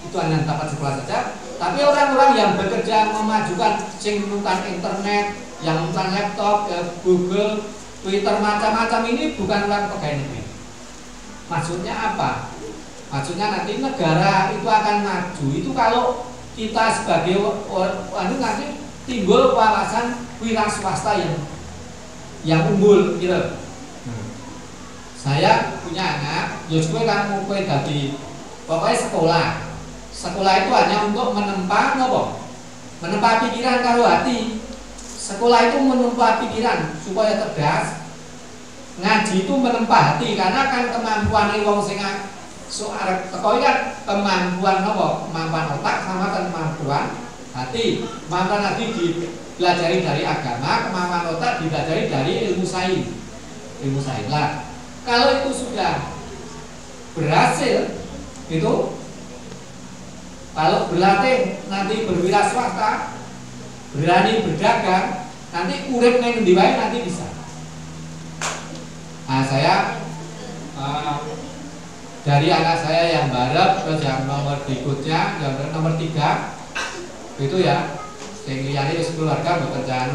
Speaker 7: itu hanya tempat sekolah saja. Tapi orang-orang yang bekerja memajukan, sing menggunakan internet, yang menggunakan laptop, Google, Twitter, macam-macam ini bukan orang pegawai negeri. Maksudnya apa? Maksudnya nanti negara itu akan maju itu kalau kita sebagai nanti timbul wawasan wira swasta yang unggul gitu. Saya punya anak, Joshua kan mau dari pokoknya sekolah itu hanya untuk menempa pikiran karo hati. Sekolah itu menempa pikiran supaya cerdas. Ngaji itu menempa hati karena kan kemampuan wong sing arep teko kan kemampuan kemampuan otak sama kemampuan hati. Kemampuan hati dipelajari dari agama, kemampuan otak dipelajari dari ilmu sains. Lah, kalau itu sudah berhasil itu kalau berlatih nanti berwira swasta, berani berdagang, nanti urip nang endi wae nanti bisa. Nah, saya dari anak saya yang barat, terus yang nomor berikutnya, yang nomor 3 itu ya, yang liyane wis keluarga bekerja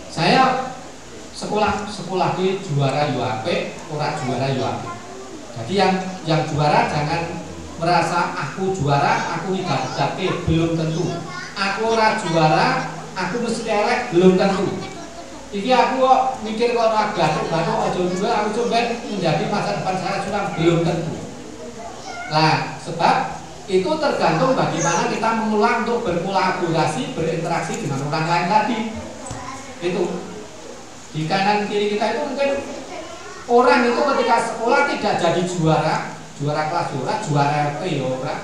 Speaker 7: saya sekolah di juara UAP, ora juara UAP. Jadi yang juara jangan merasa aku juara, aku tidak belum tentu. Aku ora juara, aku mesti elek, belum tentu. Iki aku kok mikir kok ora gathuk aja juga aku coba menjadi masa depan saya suram, belum tentu. Nah, sebab itu tergantung bagaimana kita mengulang untuk berkolaborasi, berinteraksi dengan orang lain tadi. Itu di kanan kiri kita itu mungkin orang itu ketika sekolah tidak jadi juara kelas juara RT ya,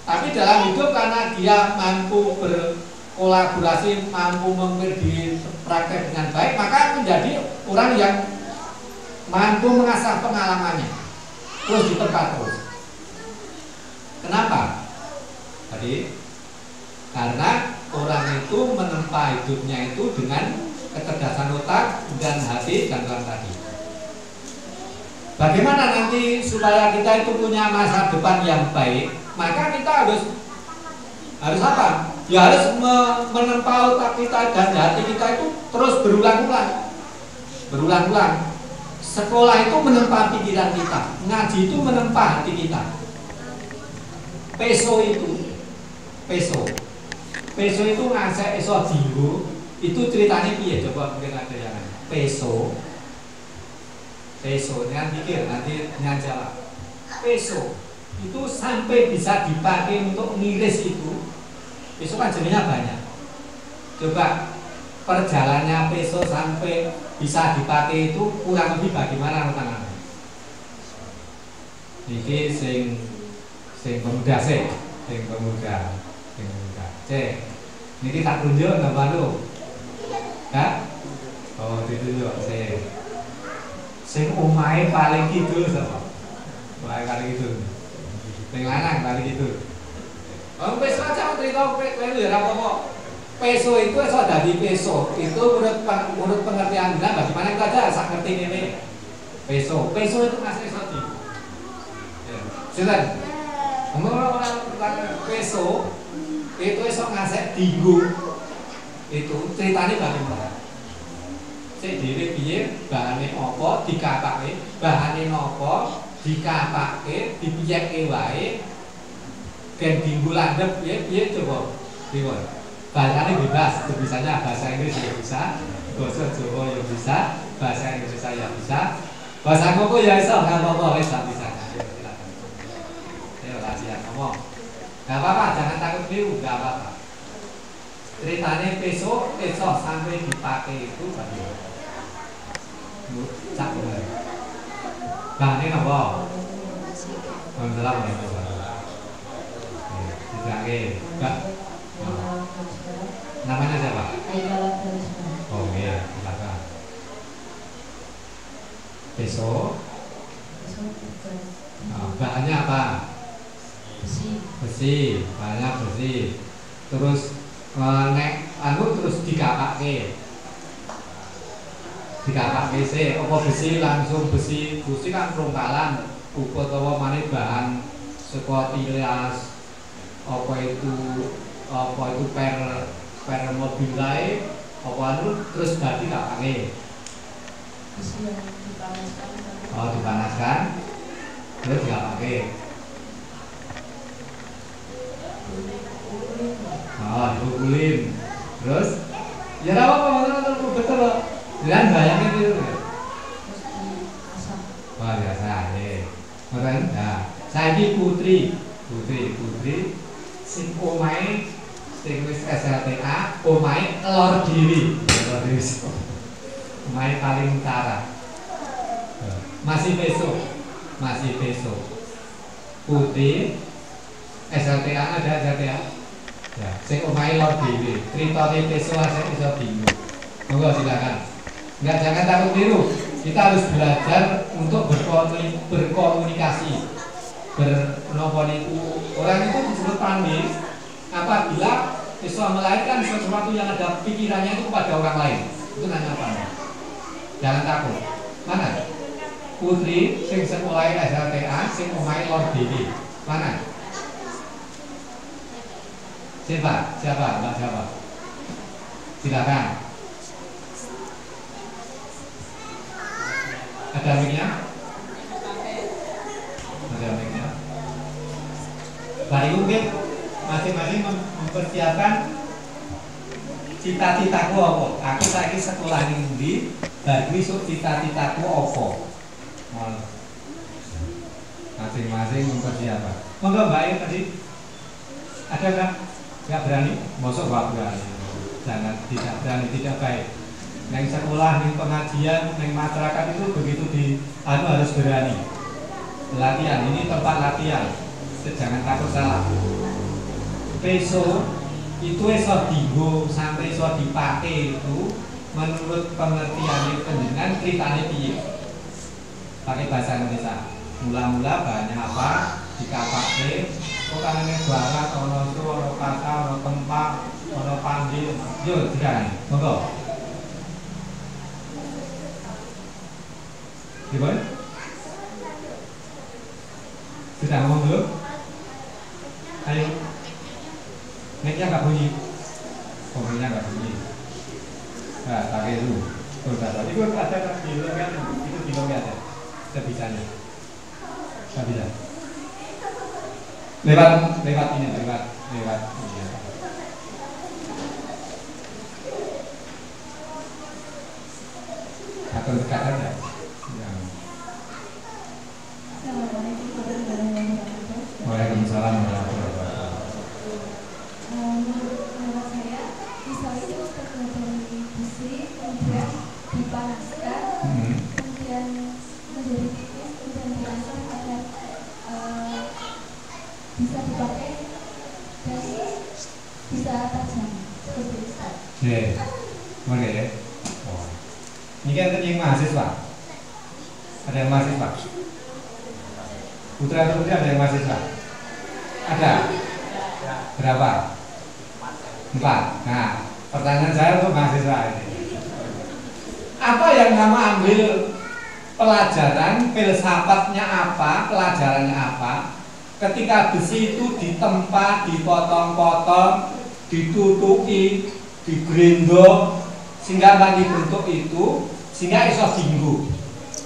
Speaker 7: tapi dalam hidup karena dia mampu berkolaborasi, mampu memberi praktek dengan baik, maka menjadi orang yang mampu mengasah pengalamannya terus ditempa terus. Kenapa? Tadi karena orang itu menempa hidupnya itu dengan kecerdasan otak dan hati dan tulang tadi. Bagaimana nanti supaya kita itu punya masa depan yang baik? Maka kita harus apa? Ya harus menempa otak kita dan hati kita itu terus berulang-ulang. Berulang-ulang. Sekolah itu menempa pikiran kita, ngaji itu menempa hati kita. Peso itu ngasih iso dinggo, itu ceritanya piye coba mungkin ada yang peso jangan pikir nanti jawab. Peso itu sampai bisa dipakai untuk ngiris itu kan jenisnya banyak. Coba perjalanannya peso sampai bisa dipakai itu kurang lebih bagaimana rekan-rekan? Ini sing pemuda cek. Ini tak tunjuk nama lu. Kak? Oh, ditunjuk sing omahe paling kidul sapa? Omahe paling kidul. Sing lanang paling kidul. Oh, wis aja cerita kowe ya ora apa-apa. Peso itu iso dadi peso. Itu menurut pengertian benar bagaimana kita aja sak ngerti ngene. Peso itu masih iso di. Ya. Silakan. Orang peso itu iso ngasih dinggo. Itu ceritanya bagaimana? Sik dhewe piye bahane apa dikapake, bahane napa dikapake, dipiyeke wae. Ben dinggo landhep piye coba. Pripun? Bahasanya bebas, bisanya bahasa Inggris juga bisa, bahasa Jawa ya bisa, bahasa Indonesia ya bisa, bahasa Koko ya bisa, nggak apa-apa, bisa. Ayo latihan ngomong, nggak apa-apa, jangan takut dulu, nggak apa-apa. Ceritanya peso sampai dipakai itu bagaimana? Cak bener. Bahannya apa? Salam ya, Pak. Mbak. Namanya siapa? Oh iya, silakan. Peso. Bahannya apa? Besi. Bahannya besi. Terus terus dikapake sih. Apa besi langsung besi kan rongkalan. Utawa maneh bahan saka tilas. Apa itu per mobil lain terus berarti gak pakai dipanaskan terus gak pakai dipukulin terus ya apa betul jangan bayangin itu wah biasa ya saya ini putri sing omahe sing wis SLTA omahe lor diri omahe paling utara masih peso putih SLTA ada SLTA ya sing omahe lor diri ceritane peso asik iso bingung monggo silakan jangan takut tiru kita harus belajar untuk berkomunikasi orang itu disebut pandai apabila bisa melahirkan sesuatu yang ada pikirannya itu kepada orang lain. Itu namanya pandai. Jangan takut. Mana? Putri sing sekolah SLTA sing omahe lor dhewe. Mana? Siapa? Mbak siapa? Silakan. Ada mic-nya? Ada mic-nya. Bari mungkin masing-masing mempersiapkan cita-citaku apa? Aku saiki sekolah ning ndi? Bar besok cita-citaku apa? Masing-masing mempersiapkan. Monggo Mbak Ayu tadi ada nggak berani? Mosok nggak berani? Jangan tidak berani, tidak baik. Neng sekolah, neng pengajian, neng masyarakat itu begitu harus berani. Latihan, ini tempat latihan. Jangan takut salah. Peso itu iso dinggo sampai iso dipakai itu menurut pengertian penjenengan ceritanya piye? Pakai bahasa Indonesia. Mula-mula bahannya apa?
Speaker 6: dikapake kok kanane barat ana su ana kata ana tempat ana panggil yo dikan monggo gimana sudah ngomong dulu ayo mic-nya nggak bunyi komputernya nggak bunyi nah pakai dulu itu ada di logat itu di logat ya sebisanya nggak bisa lewat ini lewat ini ya. Atau dekat aja yang Waalaikumsalam warahmatullahi wabarakatuh.
Speaker 1: Menurut saya pisau itu tergantung besi, kemudian dipanaskan, kemudian menjadi tipis, kemudian diasah agar bisa dipakai dan bisa tajam seperti itu.
Speaker 6: Oke, boleh ya. Ini kan yang mahasiswa. Ada yang mahasiswa? Putra putri ada yang mahasiswa? Ada? Berapa? 4. Nah, pertanyaan saya untuk mahasiswa ini. Apa yang kamu ambil pelajaran, filsafatnya apa, pelajarannya apa? Ketika besi itu ditempa, dipotong-potong, ditutupi, digrindong, sehingga nanti bentuk itu, sehingga iso dinggo.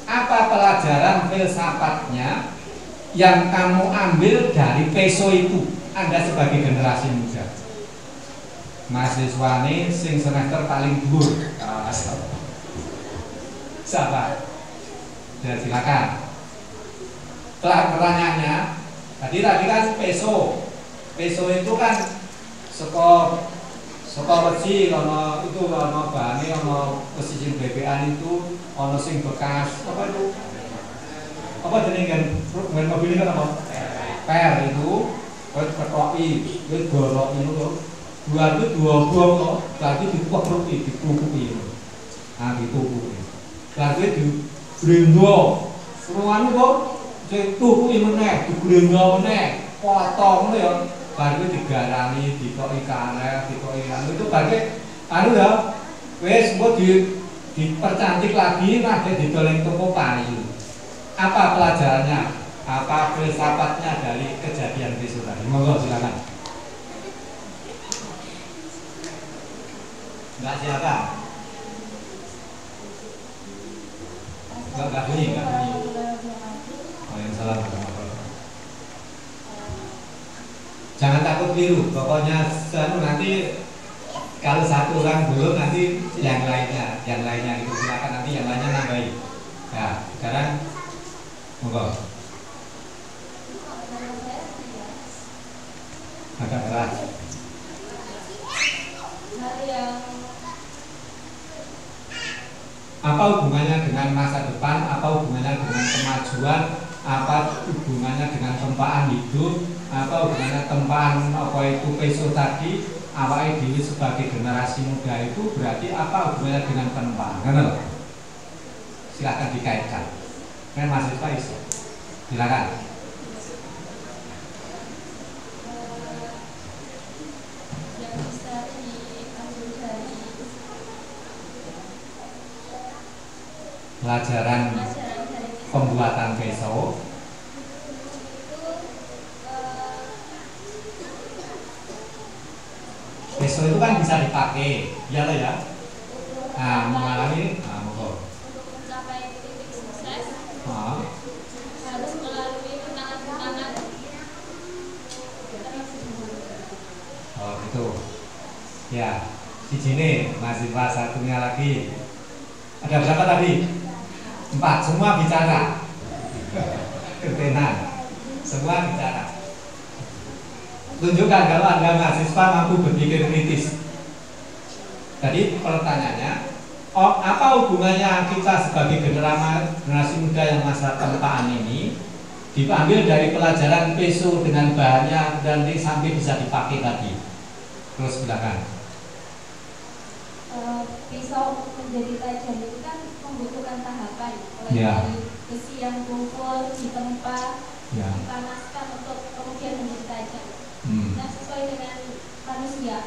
Speaker 6: Apa pelajaran filsafatnya yang kamu ambil dari peso itu? Anda sebagai generasi muda, mahasiswa ini sing semester paling dhuwur. Siapa? Ya silakan. Pertanyaannya, tadi kan peso itu kan saka wesi ana itu ana bahane ana wesi sing BPA itu ana sing bekas apa itu? Apa jenenge kan mobil kan apa? Per itu wis ketoki, wis gorok itu lho. Buat itu dua buah kok, lagi ditukuki, nah ditukuki. Lagi di grindong, ruangan kok ditukuki meneh, digrindong meneh, potong ya. Lagi digarani, dikoki karet, dikoki anu itu bagi anu ya. Wis engko dipercantik lagi, nanti didoleng toko payu. Apa pelajarannya? Apa filsafatnya dari kejadian besok tadi? Monggo silakan. Enggak silakan. Enggak bunyi. Waalaikumsalam. Jangan takut biru. Pokoknya nanti kalau satu orang belum nanti yang lainnya itu silakan nanti yang lainnya nambahin. Ya, sekarang monggo. Agak keras. Apa hubungannya dengan masa depan? Apa hubungannya dengan kemajuan? Apa hubungannya dengan tempaan hidup? Apa hubungannya tempaan apa itu peso tadi? Awake dhewe sebagai generasi muda itu berarti apa hubungannya dengan tempaan? Ngono lho. Silakan dikaitkan. Kan mahasiswa iso. Silakan. Pelajaran pembuatan peso itu kan bisa dipakai, ya lo ya. Nah, mengalami, monggo.
Speaker 1: Untuk mencapai titik sukses,
Speaker 6: harus
Speaker 1: melalui tantangan-tantangan.
Speaker 6: Oh gitu. Ya, di sini mahasiswa satunya lagi. Ada berapa tadi? 4, semua bicara. Ketenan. Semua bicara. Tunjukkan kalau Anda mahasiswa mampu berpikir kritis. Jadi pertanyaannya, apa hubungannya kita sebagai generasi muda yang masa tempaan ini diambil dari pelajaran peso dengan bahannya dan sampai bisa dipakai tadi? Terus silakan.
Speaker 1: Pisau menjadi tajam itu kan membutuhkan tahapan, mulai
Speaker 6: ya.
Speaker 1: dari besi yang kumpul ditempa,
Speaker 6: Ya.
Speaker 1: dipanaskan untuk kemudian menjadi tajam. Nah, sesuai dengan manusia,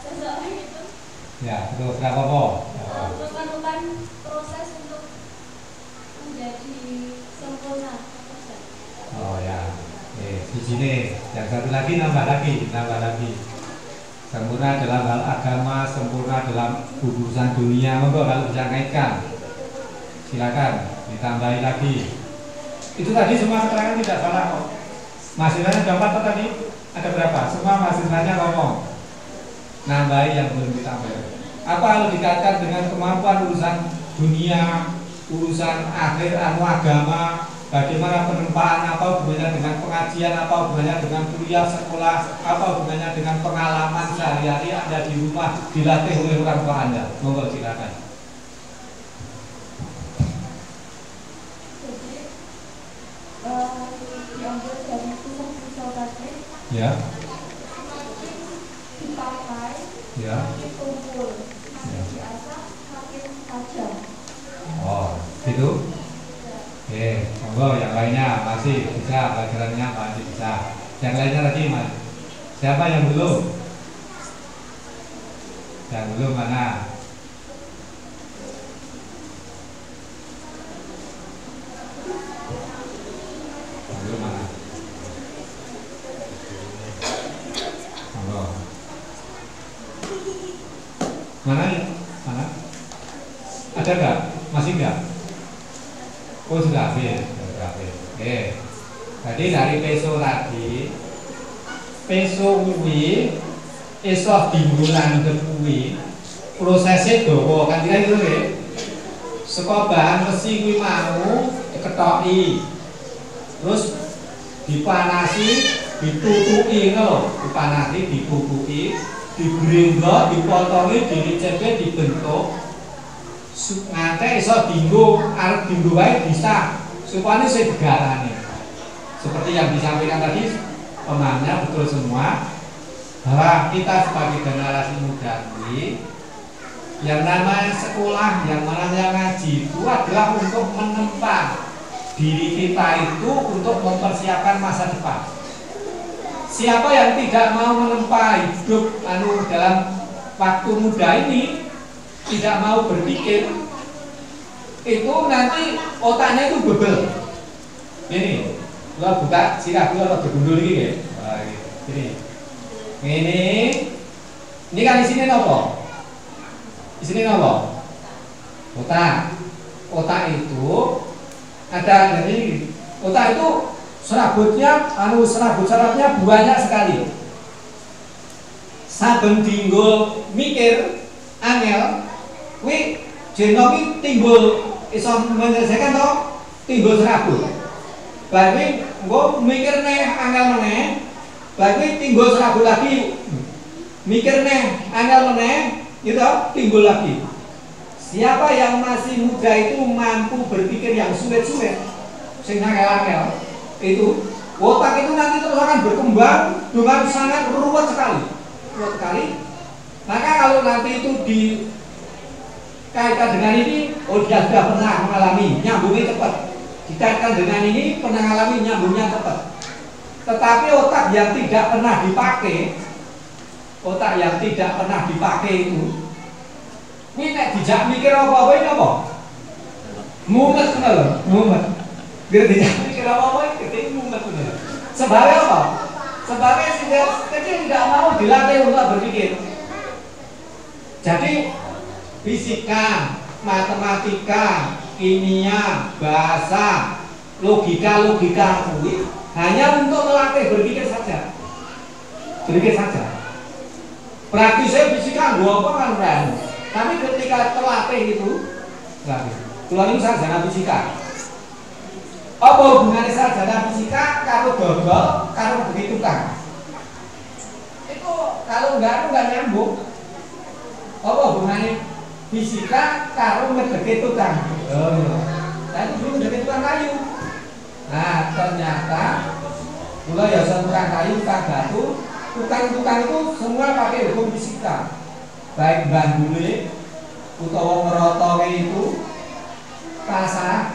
Speaker 1: seseorang itu
Speaker 6: Ya, betul. Kenapa kok?
Speaker 1: memerlukan proses untuk menjadi sempurna.
Speaker 6: Oh ya. Di sini yang satu lagi nambah lagi. Sempurna dalam hal agama, sempurna dalam urusan dunia. Monggo kalau bisa ngaitkan, silakan ditambahi lagi. Itu tadi semua keterangan tidak salah kok. Mahasiswanya ada 4 tadi? Ada berapa? Semua mahasiswanya ngomong. Nambahi yang belum ditambahi. Apa kalau dikaitkan dengan kemampuan urusan dunia, urusan akhir, agama, bagaimana penempaan, apa hubungannya dengan pengajian, apa hubungannya dengan kuliah, sekolah, apa hubungannya dengan pengalaman sehari-hari Anda di rumah dilatih oleh orang tua Anda. Monggo silakan.
Speaker 1: Diambil dari pisau batik,
Speaker 6: Ya.
Speaker 1: dipakai,
Speaker 6: Ya.
Speaker 1: ditumpul, diasah, makin tajam.
Speaker 6: Oh, gitu. Oke, monggo yang lainnya masih bisa, pelajarannya masih bisa. Yang lainnya lagi mas. Siapa yang belum? Yang belum mana? Yang belum mana? Monggo. Mana ya? Mana? Ada nggak? Masih nggak? Oh sudah habis. Oke. Jadi dari peso tadi, peso kuwi esok dimbulan kuwi prosesnya dawa kan kira gitu ya. Saka bahan besi kuwi mau diketoki. Terus dipanasi, ditutuki ngono, dipanasi, ditutuki, digrendok, dipotongi, dicepe, dibentuk. Nganti iso dienggo, arep dienggo wae bisa supaya sing digarani. Seperti yang disampaikan tadi, pemahamnya betul semua bahwa kita sebagai generasi muda ini yang namanya sekolah, yang namanya ngaji itu adalah untuk menempa diri kita itu untuk mempersiapkan masa depan. Siapa yang tidak mau menempa hidup dalam waktu muda ini, tidak mau berpikir, itu nanti otaknya itu bebel. Ini, lo buka sikap lo bergundul lagi ya. Ini kan di sini nopo? Di sini nopo? Otak. Otak itu ada jadi otak itu serabutnya, serabut sarafnya banyak sekali. Saben dinggo mikir angel, kuwi genomi timbul iso menyelesaikan toh timbul serabut. Lagi engko mikir neh angel meneh, lagi timbul serabut lagi. Mikir neh angel meneh, gitu timbul lagi. Siapa yang masih muda itu mampu berpikir yang sulit-sulit, sing angel-angel itu, otak itu nanti terus akan berkembang dengan sangat ruwet sekali. Ruwet sekali. Maka kalau nanti itu dikaitkan dengan ini, oh dia sudah pernah mengalami, nyambungnya cepat. Dikaitkan dengan ini, pernah mengalami, nyambungnya cepat. Tetapi otak yang tidak pernah dipakai, itu, ini nek dijak mikir apa-apa ini apa? Mumet bener, mumet. Biar dijak mikir apa-apa ini mumet bener. Sebabnya apa? Sebabnya sejak kecil tidak mau dilatih untuk berpikir. Jadi fisika, matematika, kimia, bahasa, logika kuwi hanya untuk melatih berpikir saja. Berpikir saja. Praktisnya fisika gua apa kan kan. Tapi ketika terlatih itu, keluar itu sarjana fisika. Apa hubungannya sarjana fisika kalau dodol, kalau begitu kan? Itu kalau enggak nyambung. Apa hubungannya fisika karo ngedeket tukang? Tadi dulu ngedeket tukang kayu. Nah ternyata mulai ya tukang kayu, tukang batu, tukang itu semua pakai hukum fisika. Baik bandule utawa ngerotoke itu pasah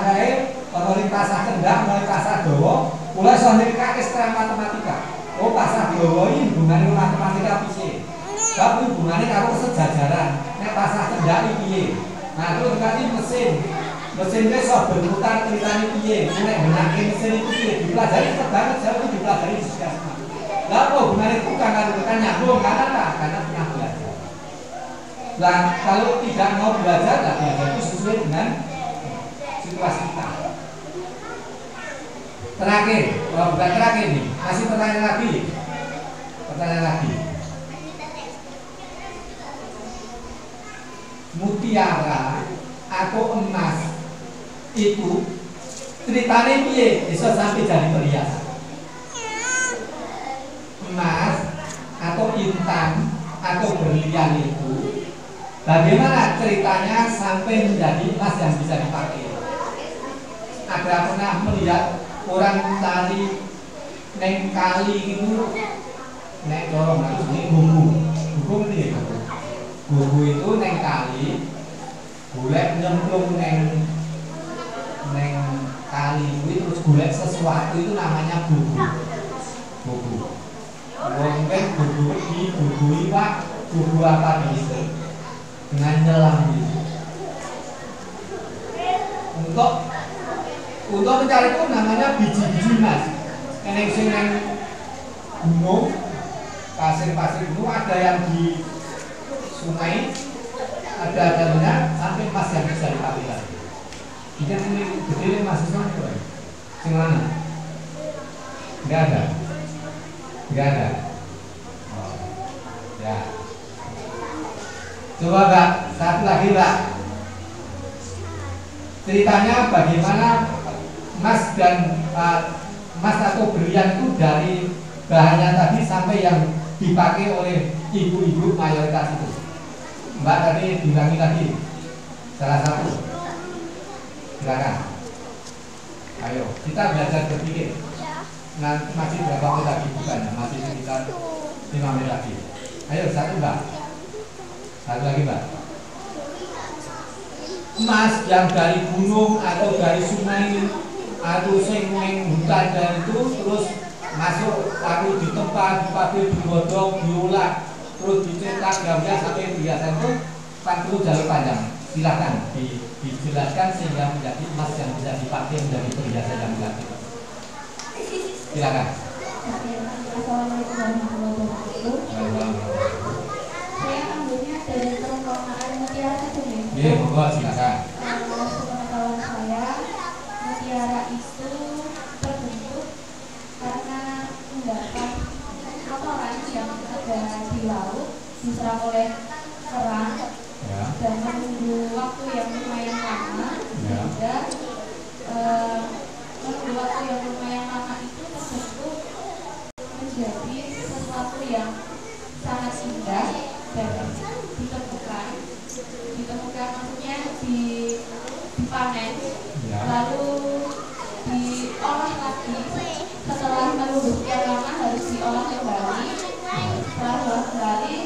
Speaker 6: kae
Speaker 7: Kalau ring pasah cendak, mulai pasah dawa, mulai iso nirikake secara matematika. Oh, pasah dawa iki hubungane karo matematika piye? Bab hubungane karo sejajaran. Nek pasah cendak iki piye? Nah, terus nanti mesin ki iso berputar ceritane piye? Nek benake mesin itu piye? Dipelajari banget jauh dipelajari di sekolah. Lah kok hubungannya tukang kan nyambung karena apa? Karena pernah belajar. Lah kalau tidak mau belajar, lah belajar itu sesuai dengan situasi kita. Terakhir, kalau bukan terakhir nih, masih pertanyaan lagi. Pertanyaan lagi. Mutiara atau emas itu ceritanya piye bisa sampai jadi perhiasan? Emas atau intan atau berlian itu bagaimana ceritanya sampai menjadi emas yang bisa dipakai? Ada pernah melihat orang tari neng kali itu neng dorong harus ini gugu ini gugu itu neng kali golek nyemplung neng kali itu terus golek sesuatu itu namanya gugu. Wong kan gugu Pak, gugu apa gitu dengan nyelam gitu. Untuk mencari itu namanya biji-biji mas. Neng sing neng gunung, pasir gunung ada yang di sungai, ada sampai emas yang bisa dipakai lagi. Jika ini gede masih sama itu, sing mana? Enggak ada. Oh, ya. Coba Mbak, satu lagi Mbak. Ceritanya bagaimana emas atau berlian itu dari bahannya tadi sampai yang dipakai oleh ibu-ibu mayoritas itu. Mbak tadi diulangi lagi salah satu. Silakan. Ayo, kita belajar berpikir. Nanti masih berapa menit lagi bukannya? Masih sekitar 5 menit lagi. Ayo, satu Mbak. Satu lagi Mbak. Emas yang dari gunung atau dari sungai atau sing hutan dan itu terus masuk lalu ditempa, dipakai, digodong, diolah, terus dicetak gambar sampai perhiasan itu kan perlu jalur panjang. Silakan dijelaskan sehingga menjadi emas yang bisa dipakai menjadi perhiasan yang cantik. Silakan.
Speaker 1: Assalamualaikum warahmatullahi wabarakatuh. Saya ambilnya dari perumpamaan mutiara itu nih.
Speaker 7: Iya, monggo silakan.
Speaker 1: Sepengetahuan saya, mutiara itu terbentuk karena endapan kotoran yang ada di laut diserap oleh kerang dan menunggu waktu yang lumayan lama sehingga menunggu waktu yang lumayan lama itu terbentuk menjadi sesuatu yang sangat indah dan ditemukan maksudnya dipanen lalu diolah lagi setelah menunggu sekian lama harus diolah kembali setelah diolah kembali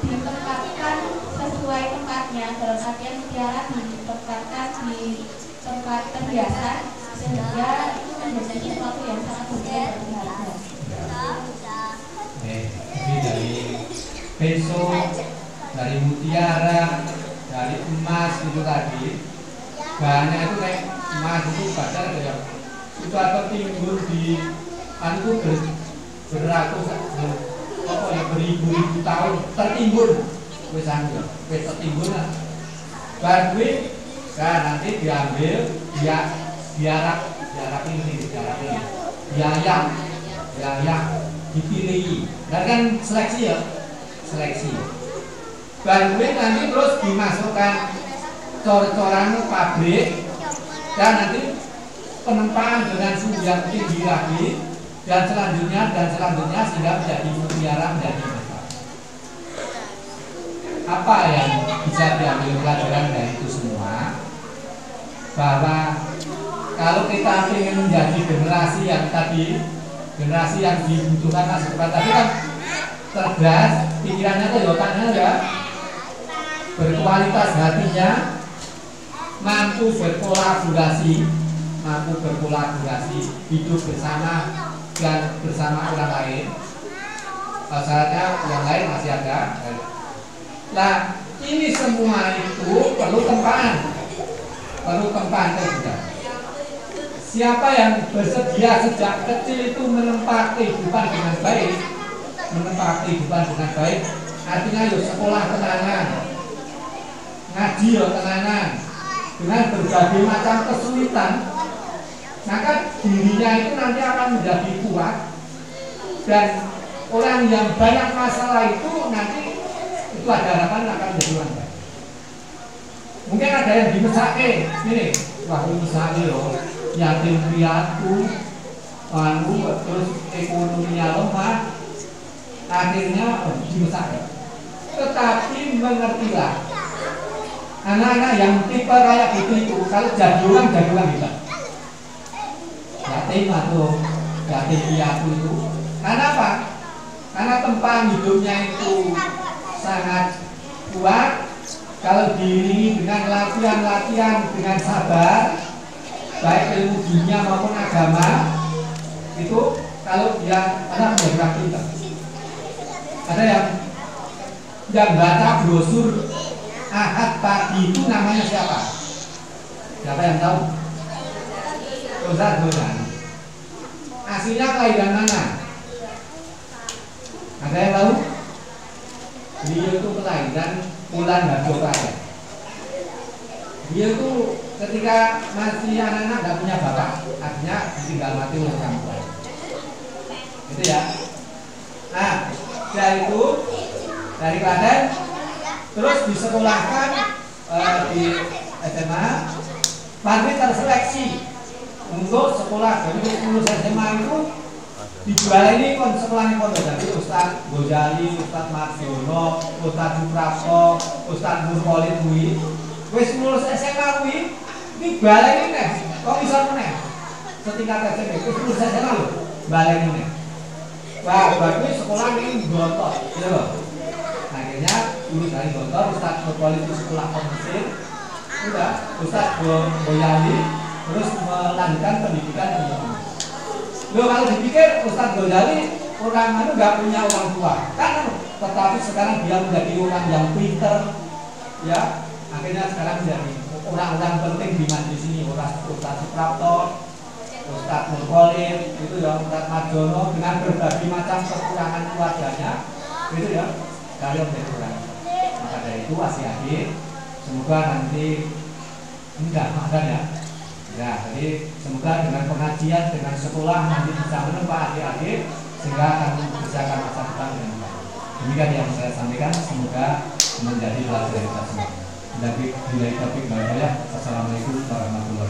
Speaker 1: ditempatkan sesuai tempatnya dalam artian mutiara ditempatkan di tempat perhiasan sehingga itu menjadi sesuatu yang sangat berharga.
Speaker 7: Jadi dari peso, dari mutiara, dari emas itu tadi bahannya itu kayak emas itu padahal ada itu atau timbul di itu beratus beribu-ribu tahun tertimbun wis tertimbun lah. Bahan nah nanti diambil diarak ini diayak dipilih dan kan seleksi bahan nanti terus dimasukkan cor-coran pabrik dan nanti penempaan dengan suhu yang tinggi lagi dan selanjutnya sehingga menjadi mutiara menjadi emas. Apa yang bisa diambil pelajaran dari itu semua? Bahwa kalau kita ingin menjadi generasi yang dibutuhkan masa depan tadi kan cerdas, pikirannya itu ya berkualitas hatinya, mampu berkolaborasi, hidup bersama dan bersama orang lain. Syaratnya yang lain masih ada. Nah, ini semua itu perlu tempaan juga. Siapa yang bersedia sejak kecil itu menempa kehidupan dengan baik, artinya yuk sekolah tenanan, ngaji yuk tenanan, dengan berbagai macam kesulitan, maka dirinya itu nanti akan menjadi kuat. Dan orang yang banyak masalah itu nanti itu ada harapan akan menjadi orang baik. Mungkin ada yang dimesake, ini wah mesake loh, yatim piatu, terus ekonominya lemah, akhirnya dimesake. Tetapi mengertilah, anak-anak yang tipe kayak itu kalau jadi orang bisa. Yatim atau yatim piatu itu, karena apa? Karena tempaan hidupnya itu sangat kuat. Kalau diiringi dengan latihan dengan sabar, baik ilmu dunia maupun agama, itu kalau dia anak menjadi orang pintar. Ada yang baca brosur Ahad Pagi itu namanya siapa? Siapa yang tahu? Ustaz Bodan. Aslinya kelahiran mana? Ada yang tahu? Dia itu kelahiran bulan Harjokraya. Dia itu ketika masih anak-anak nggak punya bapak, artinya ditinggal mati oleh orang tua. Itu ya. Nah, dari itu dari Klaten terus disekolahkan di SMA. Panti terseleksi untuk sekolah. Jadi lulus SMA itu dijual ini sekolahnya pondok. Jadi Ustaz Gojali, Ustaz Marsiono, Ustaz Suprapto, Ustaz Nurkolid kuwi wis lulus SMA kuwi dibaleni neh. Kok bisa meneh? Setingkat SMP wis lulus SMA lho, baleni neh. Wah, berarti sekolah ini gontor, gitu loh. Akhirnya lulus dari gontor, Ustaz Nurkolid itu sekolah komersil. Udah, Ustaz Gojali terus melanjutkan pendidikan di loh, kalau dipikir Ustaz Gojali orang itu nggak punya orang tua kan, tetapi sekarang dia menjadi orang yang pinter, ya akhirnya sekarang menjadi orang-orang penting di majelis ini. Ustaz Suprapto, Ustaz Nurkolid, itu ya Ustaz Marjono dengan berbagai macam kekurangan keluarganya, itu ya kalian menjadi orang. Maka dari itu adik-adik, semoga nanti enggak makan ya. Ya, jadi semoga dengan pengajian, dengan sekolah nanti bisa menempa adik-adik sehingga akan mengerjakan masa depan dengan baik. Demikian yang saya sampaikan, semoga menjadi pelajaran kita semua. Bila topik baik-baik. Assalamualaikum warahmatullahi wabarakatuh.